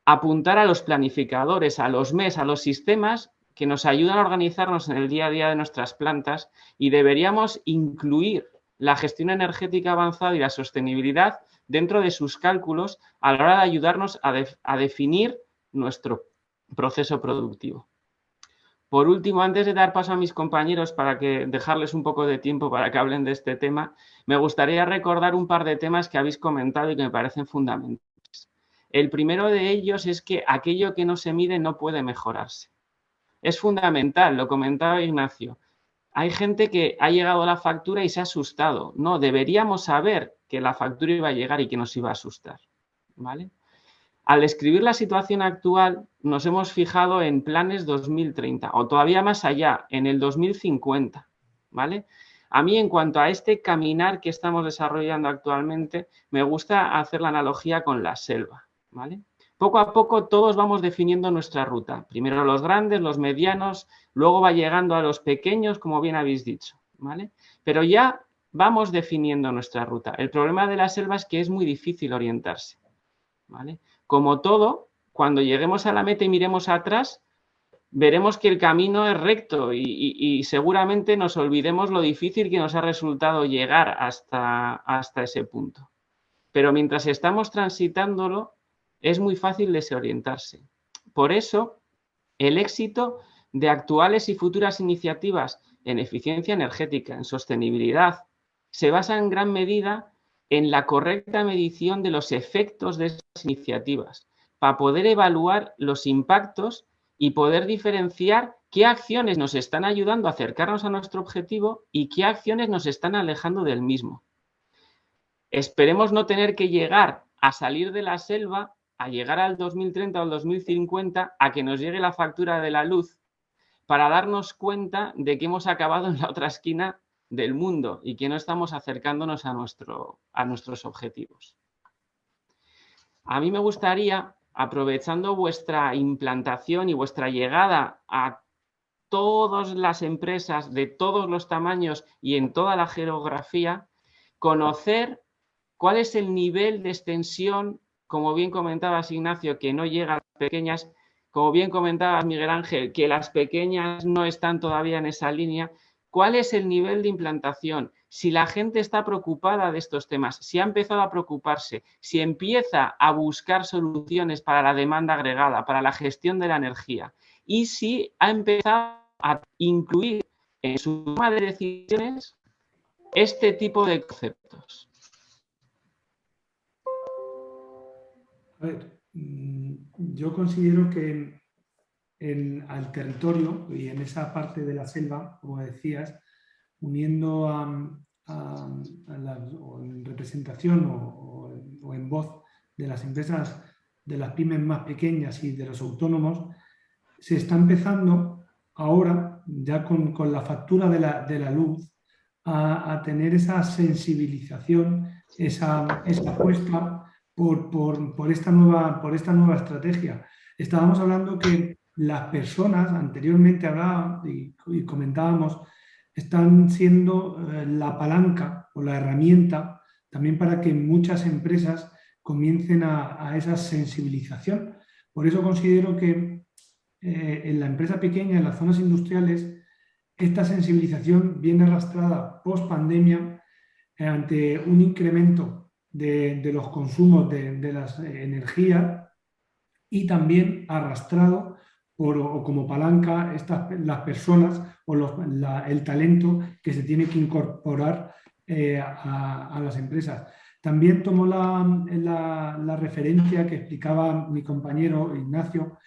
apuntar a los planificadores, a los MES, a los sistemas que nos ayudan a organizarnos en el día a día de nuestras plantas y deberíamos incluir la gestión energética avanzada y la sostenibilidad dentro de sus cálculos a la hora de ayudarnos a definir nuestro proceso productivo. Por último, antes de dar paso a mis compañeros para dejarles un poco de tiempo para que hablen de este tema, me gustaría recordar un par de temas que habéis comentado y que me parecen fundamentales. El primero de ellos es que aquello que no se mide no puede mejorarse. Es fundamental, lo comentaba Ignacio. Hay gente que ha llegado a la factura y se ha asustado. No, deberíamos saber que la factura iba a llegar y que nos iba a asustar, ¿vale? Al escribir la situación actual, nos hemos fijado en planes 2030 o todavía más allá, en el 2050, ¿vale? A mí, en cuanto a este caminar que estamos desarrollando actualmente, me gusta hacer la analogía con la selva, ¿vale? Poco a poco todos vamos definiendo nuestra ruta. Primero los grandes, los medianos, luego va llegando a los pequeños, como bien habéis dicho, ¿vale? Pero ya vamos definiendo nuestra ruta. El problema de la selva es que es muy difícil orientarse, ¿vale? Como todo, cuando lleguemos a la meta y miremos atrás, veremos que el camino es recto y seguramente nos olvidemos lo difícil que nos ha resultado llegar hasta ese punto. Pero mientras estamos transitándolo, es muy fácil desorientarse. Por eso, el éxito de actuales y futuras iniciativas en eficiencia energética, en sostenibilidad, se basa en gran medida en la correcta medición de los efectos de estas iniciativas, para poder evaluar los impactos y poder diferenciar qué acciones nos están ayudando a acercarnos a nuestro objetivo y qué acciones nos están alejando del mismo. Esperemos no tener que llegar a salir de la selva, a llegar al 2030 o al 2050, a que nos llegue la factura de la luz para darnos cuenta de que hemos acabado en la otra esquina del mundo y que no estamos acercándonos a nuestros objetivos. A mí me gustaría, aprovechando vuestra implantación y vuestra llegada a todas las empresas de todos los tamaños y en toda la geografía, conocer cuál es el nivel de extensión, como bien comentabas, Ignacio, que no llega a las pequeñas, como bien comentabas, Miguel Ángel, que las pequeñas no están todavía en esa línea. ¿Cuál es el nivel de implantación? Si la gente está preocupada de estos temas, si ha empezado a preocuparse, si empieza a buscar soluciones para la demanda agregada, para la gestión de la energía, y si ha empezado a incluir en su toma de decisiones este tipo de conceptos. A ver, yo considero que al territorio y en esa parte de la selva, como decías, uniendo o en representación o en voz de las empresas, de las pymes más pequeñas y de los autónomos, se está empezando ahora, ya con la factura de la luz, a tener esa sensibilización, esa apuesta por esta nueva estrategia. Estábamos hablando que las personas, anteriormente hablábamos y comentábamos, están siendo la palanca o la herramienta también para que muchas empresas comiencen a esa sensibilización. Por eso considero que en la empresa pequeña, en las zonas industriales, esta sensibilización viene arrastrada post pandemia ante un incremento de los consumos de las energías y también arrastrado o como palanca las personas o el talento que se tiene que incorporar a las empresas. También tomo la referencia que explicaba mi compañero Ignacio,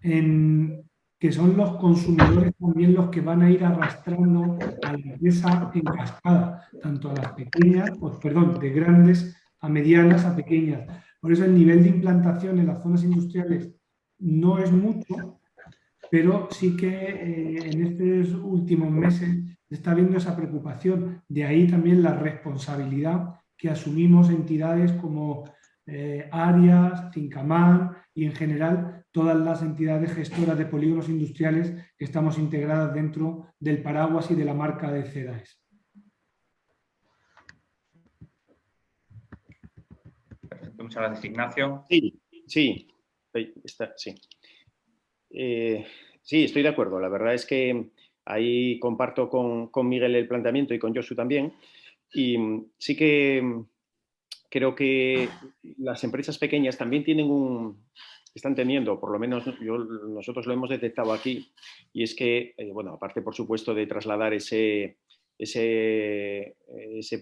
que son los consumidores también los que van a ir arrastrando a la empresa en cascada, tanto a las pequeñas, de grandes a medianas a pequeñas. Por eso el nivel de implantación en las zonas industriales no es mucho, pero sí que en estos últimos meses se está viendo esa preocupación. De ahí también la responsabilidad que asumimos entidades como Arias, Cincaman y en general todas las entidades gestoras de polígonos industriales que estamos integradas dentro del paraguas y de la marca de CEDAES. Perfecto, muchas gracias, Ignacio. Sí, estoy de acuerdo. La verdad es que ahí comparto con Miguel el planteamiento y con Josu también. Y sí que creo que las empresas pequeñas también están teniendo, por lo menos nosotros lo hemos detectado aquí, y es que, aparte por supuesto de trasladar ese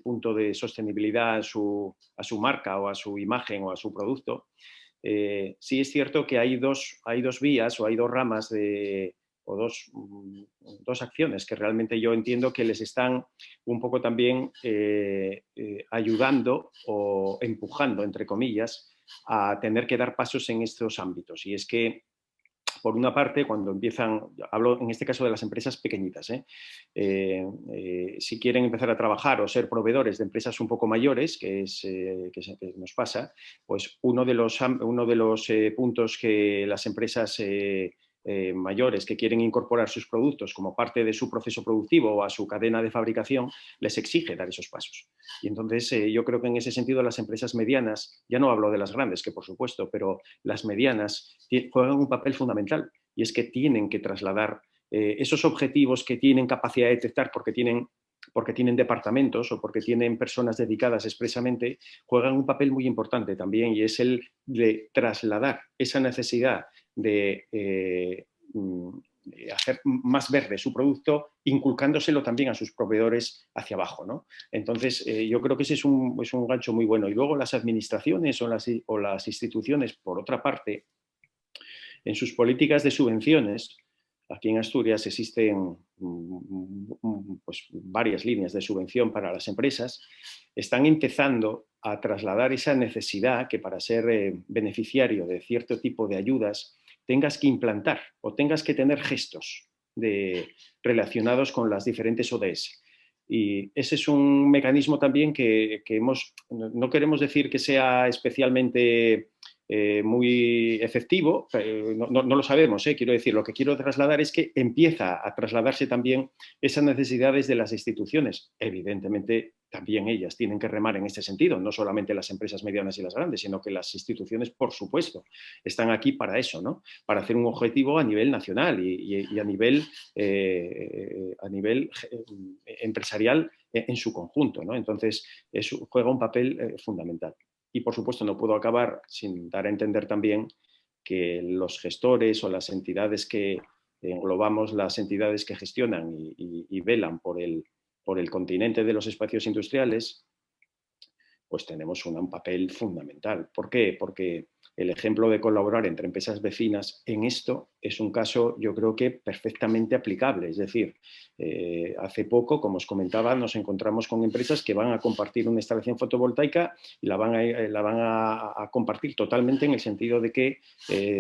punto de sostenibilidad a su marca o a su imagen o a su producto, sí es cierto que hay dos vías o hay dos ramas o dos acciones que realmente yo entiendo que les están un poco también ayudando o empujando, entre comillas, a tener que dar pasos en estos ámbitos. Y es que, por una parte, cuando empiezan, hablo en este caso de las empresas pequeñitas, si quieren empezar a trabajar o ser proveedores de empresas un poco mayores, que nos pasa, pues uno de los puntos que las empresas mayores que quieren incorporar sus productos como parte de su proceso productivo o a su cadena de fabricación, les exige dar esos pasos. Y entonces yo creo que en ese sentido las empresas medianas, ya no hablo de las grandes, que por supuesto, pero las medianas juegan un papel fundamental, y es que tienen que trasladar esos objetivos que tienen capacidad de detectar porque tienen departamentos o porque tienen personas dedicadas expresamente, juegan un papel muy importante también, y es el de trasladar esa necesidad de hacer más verde su producto, inculcándoselo también a sus proveedores hacia abajo, ¿no? Entonces, yo creo que ese es un gancho muy bueno. Y luego las administraciones o las instituciones, por otra parte, en sus políticas de subvenciones, aquí en Asturias existen pues, varias líneas de subvención para las empresas, están empezando a trasladar esa necesidad que para ser beneficiario de cierto tipo de ayudas tengas que implantar o tengas que tener gestos relacionados con las diferentes ODS. Y ese es un mecanismo también que no queremos decir que sea especialmente muy efectivo, no lo sabemos, quiero decir, lo que quiero trasladar es que empieza a trasladarse también esas necesidades de las instituciones. Evidentemente, también ellas tienen que remar en este sentido, no solamente las empresas medianas y las grandes, sino que las instituciones, por supuesto, están aquí para eso, ¿no? Para hacer un objetivo a nivel nacional y a nivel empresarial en su conjunto, ¿no? Entonces, eso juega un papel fundamental. Y, por supuesto, no puedo acabar sin dar a entender también que los gestores o las entidades que englobamos, las entidades que gestionan y velan por el continente de los espacios industriales, pues tenemos un papel fundamental. ¿Por qué? Porque el ejemplo de colaborar entre empresas vecinas en esto es un caso, yo creo que perfectamente aplicable. Es decir, hace poco, como os comentaba, nos encontramos con empresas que van a compartir una instalación fotovoltaica y la van a compartir totalmente en el sentido de que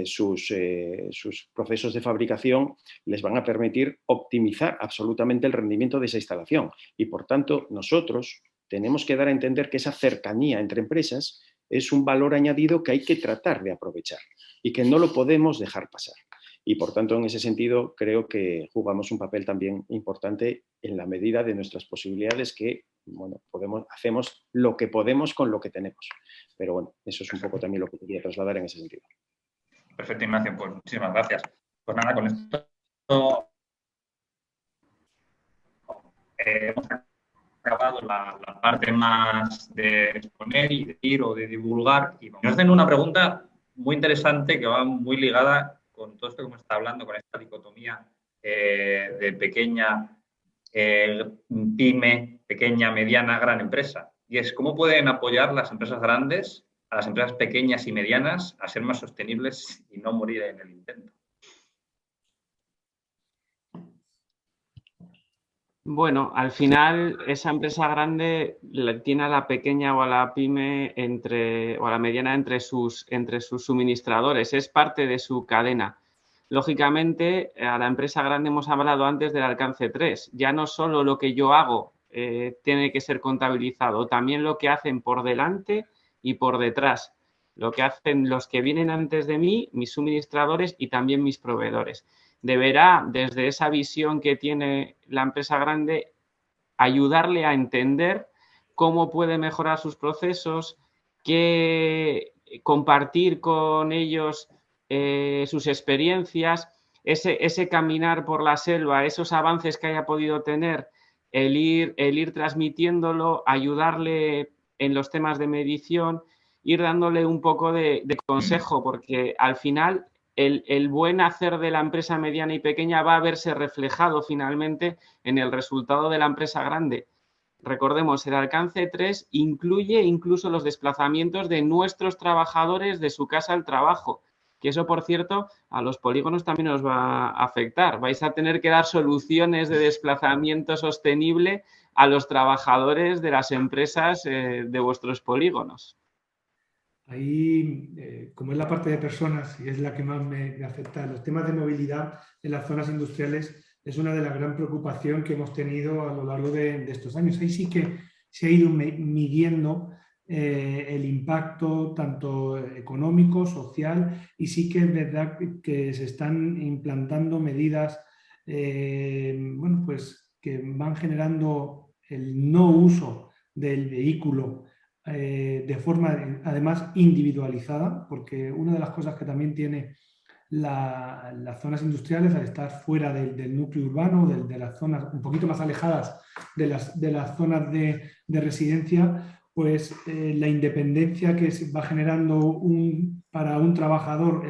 sus procesos de fabricación les van a permitir optimizar absolutamente el rendimiento de esa instalación. Y, por tanto, nosotros tenemos que dar a entender que esa cercanía entre empresas es un valor añadido que hay que tratar de aprovechar y que no lo podemos dejar pasar. Y, por tanto, en ese sentido, creo que jugamos un papel también importante en la medida de nuestras posibilidades que, bueno, hacemos lo que podemos con lo que tenemos. Pero, bueno, eso es un poco también lo que quería trasladar en ese sentido. Perfecto, Ignacio. Pues muchísimas gracias. Pues nada, con esto hemos acabado la parte más de exponer y decir o de divulgar. Y nos hacen una pregunta muy interesante que va muy ligada con todo esto que hemos estado hablando, con esta dicotomía de pequeña pyme, pequeña, mediana, gran empresa. Y es cómo pueden apoyar las empresas grandes a las empresas pequeñas y medianas a ser más sostenibles y no morir en el intento. Bueno, al final esa empresa grande tiene a la pequeña o a la pyme o a la mediana entre sus suministradores, es parte de su cadena. Lógicamente, a la empresa grande hemos hablado antes del alcance 3. Ya no solo lo que yo hago tiene que ser contabilizado, también lo que hacen por delante y por detrás, lo que hacen los que vienen antes de mí, mis suministradores y también mis proveedores. Deberá, desde esa visión que tiene la empresa grande, ayudarle a entender cómo puede mejorar sus procesos, compartir con ellos sus experiencias, ese caminar por la selva, esos avances que haya podido tener, el ir transmitiéndolo, ayudarle en los temas de medición, ir dándole un poco de consejo, porque al final el buen hacer de la empresa mediana y pequeña va a verse reflejado finalmente en el resultado de la empresa grande. Recordemos, el alcance 3 incluye incluso los desplazamientos de nuestros trabajadores de su casa al trabajo, que eso, por cierto, a los polígonos también os va a afectar. Vais a tener que dar soluciones de desplazamiento sostenible a los trabajadores de las empresas de vuestros polígonos. Ahí, como es la parte de personas y es la que más me afecta, los temas de movilidad en las zonas industriales es una de las gran preocupaciones que hemos tenido a lo largo de estos años. Ahí sí que se ha ido midiendo el impacto tanto económico, social, y sí que es verdad que se están implantando medidas bueno, pues que van generando el no uso del vehículo de forma además individualizada, porque una de las cosas que también tiene las zonas industriales, al estar fuera del núcleo urbano, de las zonas un poquito más alejadas de las zonas de residencia, pues la independencia que se va generando para un trabajador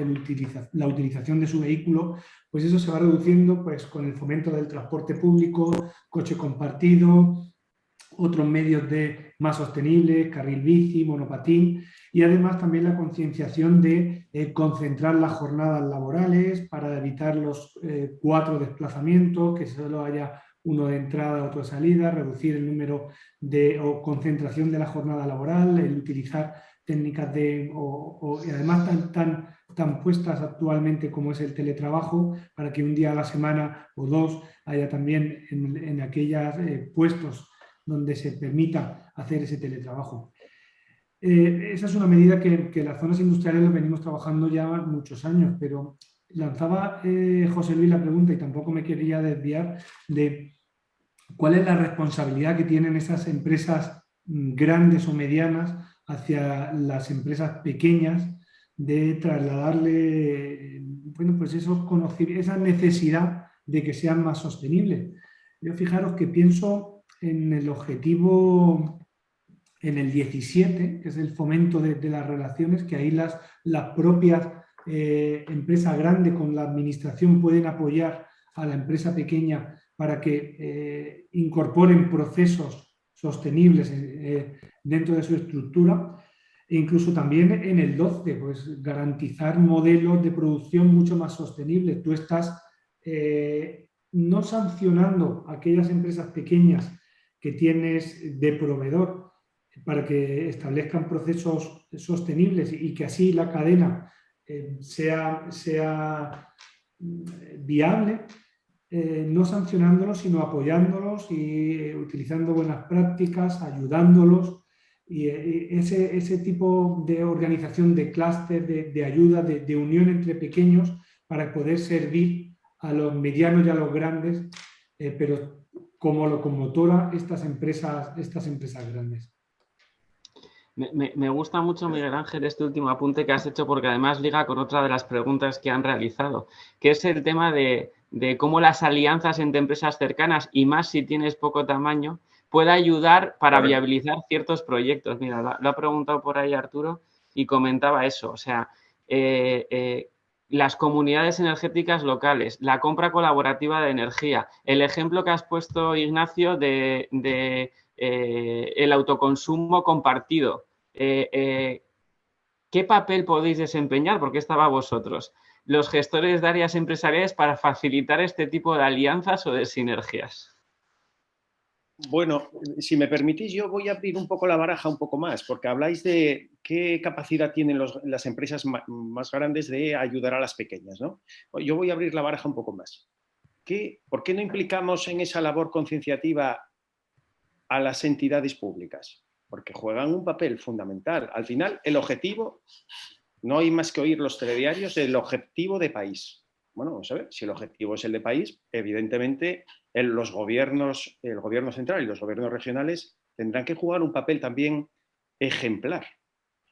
la utilización de su vehículo, pues eso se va reduciendo pues, con el fomento del transporte público, coche compartido, otros medios más sostenibles, carril bici, monopatín, y además también la concienciación de concentrar las jornadas laborales para evitar los 4 desplazamientos, que solo haya uno de entrada, otro de salida, reducir el número o concentración de la jornada laboral, el utilizar técnicas y además tan puestas actualmente como es el teletrabajo, para que un día a la semana o 2 haya también en aquellos puestos donde se permita hacer ese teletrabajo. Esa es una medida que las zonas industriales lo venimos trabajando ya muchos años, pero lanzaba José Luis la pregunta y tampoco me quería desviar de cuál es la responsabilidad que tienen esas empresas grandes o medianas hacia las empresas pequeñas de trasladarle, bueno, pues esa necesidad de que sean más sostenibles. Yo fijaros que pienso en el objetivo, en el 17, que es el fomento de las relaciones, que ahí las propias empresas grandes con la administración pueden apoyar a la empresa pequeña para que incorporen procesos sostenibles dentro de su estructura. E incluso también en el 12, pues garantizar modelos de producción mucho más sostenibles. Tú estás no sancionando a aquellas empresas pequeñas que tienes de proveedor para que establezcan procesos sostenibles y que así la cadena sea viable, no sancionándolos, sino apoyándolos y utilizando buenas prácticas, ayudándolos. Y ese tipo de organización de clúster, de ayuda, de unión entre pequeños para poder servir a los medianos y a los grandes, pero como locomotora estas empresas grandes. Me gusta mucho, Miguel Ángel, este último apunte que has hecho porque además liga con otra de las preguntas que han realizado, que es el tema de cómo las alianzas entre empresas cercanas, y más si tienes poco tamaño, puede ayudar para viabilizar ciertos proyectos. Mira, lo ha preguntado por ahí Arturo y comentaba eso. O sea, las comunidades energéticas locales, la compra colaborativa de energía, el ejemplo que has puesto, Ignacio, de el autoconsumo compartido. ¿Qué papel podéis desempeñar? Porque estaba vosotros, los gestores de áreas empresariales, para facilitar este tipo de alianzas o de sinergias. Bueno, si me permitís, yo voy a abrir un poco la baraja un poco más, porque habláis de qué capacidad tienen las empresas más grandes de ayudar a las pequeñas, ¿no? Yo voy a abrir la baraja un poco más. ¿Por qué no implicamos en esa labor concienciativa a las entidades públicas? Porque juegan un papel fundamental. Al final, el objetivo, no hay más que oír los telediarios, el objetivo de país. Bueno, vamos a ver, si el objetivo es el de país, evidentemente el gobierno central y los gobiernos regionales tendrán que jugar un papel también ejemplar.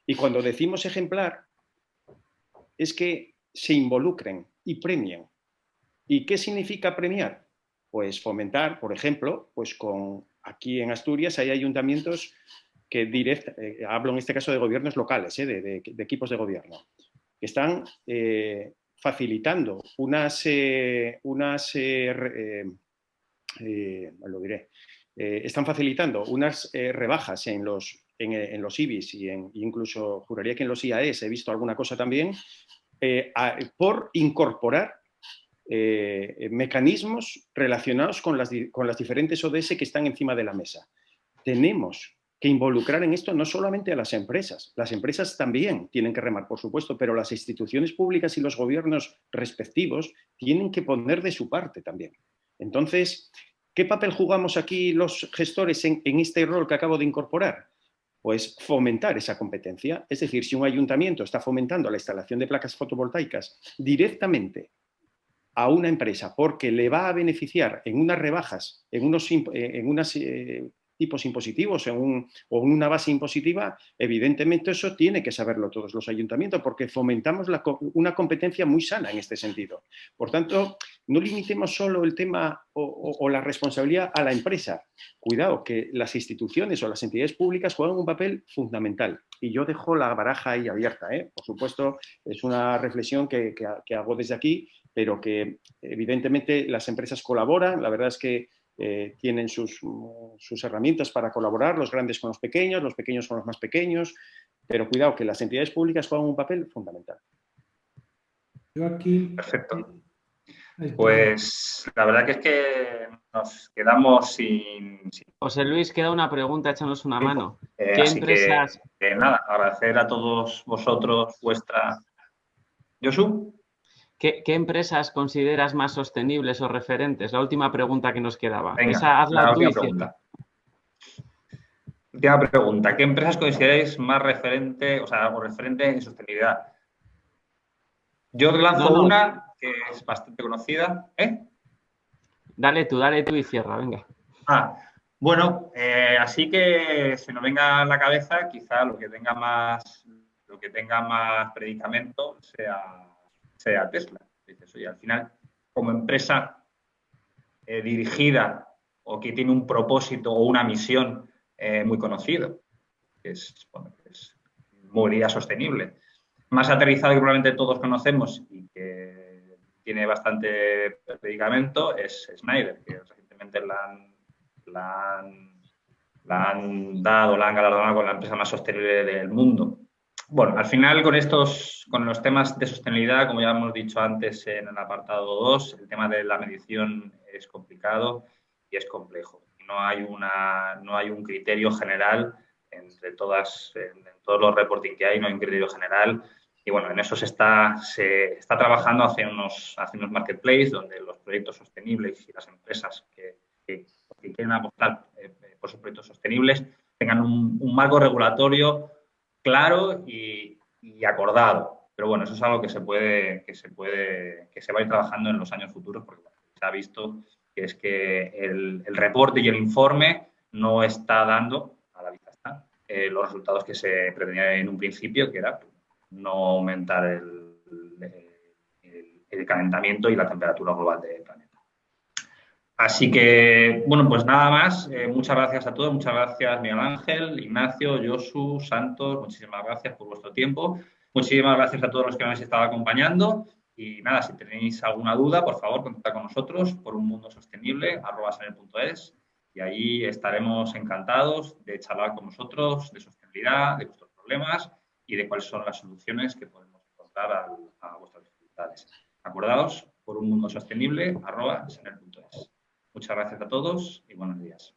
Y cuando decimos ejemplar, es que se involucren y premien. ¿Y qué significa premiar? Pues fomentar, por ejemplo, pues aquí en Asturias hay ayuntamientos que hablo en este caso de gobiernos locales, de equipos de gobierno, que están facilitando están facilitando unas rebajas en los IBIs y incluso juraría que en los IAEs he visto alguna cosa también, por incorporar mecanismos relacionados con las diferentes ODS que están encima de la mesa. Tenemos que involucrar en esto no solamente a las empresas también tienen que remar, por supuesto, pero las instituciones públicas y los gobiernos respectivos tienen que poner de su parte también. Entonces, ¿qué papel jugamos aquí los gestores en este rol que acabo de incorporar? Pues fomentar esa competencia. Es decir, si un ayuntamiento está fomentando la instalación de placas fotovoltaicas directamente a una empresa porque le va a beneficiar en unas rebajas, en unos tipos impositivos o en una base impositiva, evidentemente eso tiene que saberlo todos los ayuntamientos porque fomentamos una competencia muy sana en este sentido. Por tanto, no limitemos solo el tema o la responsabilidad a la empresa. Cuidado, que las instituciones o las entidades públicas juegan un papel fundamental. Y yo dejo la baraja ahí abierta, ¿eh? Por supuesto, es una reflexión que hago desde aquí, pero que evidentemente las empresas colaboran. La verdad es que tienen sus herramientas para colaborar, los grandes con los pequeños con los más pequeños, pero cuidado que las entidades públicas juegan un papel fundamental. Yo aquí... Perfecto. Pues la verdad que es que nos quedamos sin... José Luis, queda una pregunta, échanos una mano. ¿Qué empresas? Nada, agradecer a todos vosotros vuestra... ¿Josu? ¿Qué empresas consideras más sostenibles o referentes? La última pregunta que nos quedaba. Venga, Esa hazla la tú última y pregunta. Última pregunta. ¿Qué empresas consideráis más referente, o sea, algo referente en sostenibilidad? Yo te lanzo una que es bastante conocida. Dale tú y cierra, venga. Bueno, así que se nos venga a la cabeza, quizá lo que tenga más predicamento sea Tesla. Dices, oye, al final, como empresa dirigida o que tiene un propósito o una misión muy conocido, que es movilidad sostenible, más aterrizado que probablemente todos conocemos y que tiene bastante predicamento, es Schneider, que recientemente la han galardonado con la empresa más sostenible del mundo. Bueno, al final con los temas de sostenibilidad, como ya hemos dicho antes en el apartado 2, el tema de la medición es complicado y es complejo. No hay un criterio general en todos los reporting que hay, no hay un criterio general. Y bueno, en eso se está trabajando hacia unos marketplaces donde los proyectos sostenibles y las empresas que quieren apostar por sus proyectos sostenibles tengan un marco regulatorio claro y acordado. Pero bueno, eso es algo que se va a ir trabajando en los años futuros porque bueno, se ha visto que es que el reporte y el informe no está dando, a la vista está, los resultados que se pretendían en un principio, que era no aumentar el calentamiento y la temperatura global del planeta. Así que, bueno, pues nada más. Muchas gracias a todos. Muchas gracias, Miguel Ángel, Ignacio, Josu, Santos. Muchísimas gracias por vuestro tiempo. Muchísimas gracias a todos los que me habéis estado acompañando. Y nada, si tenéis alguna duda, por favor, contactad con nosotros por unmundosostenible@sanel.es y ahí estaremos encantados de charlar con vosotros de sostenibilidad, de vuestros problemas y de cuáles son las soluciones que podemos encontrar a vuestras dificultades. Acordaos por unmundosostenible@sanel.es. Muchas gracias a todos y buenos días.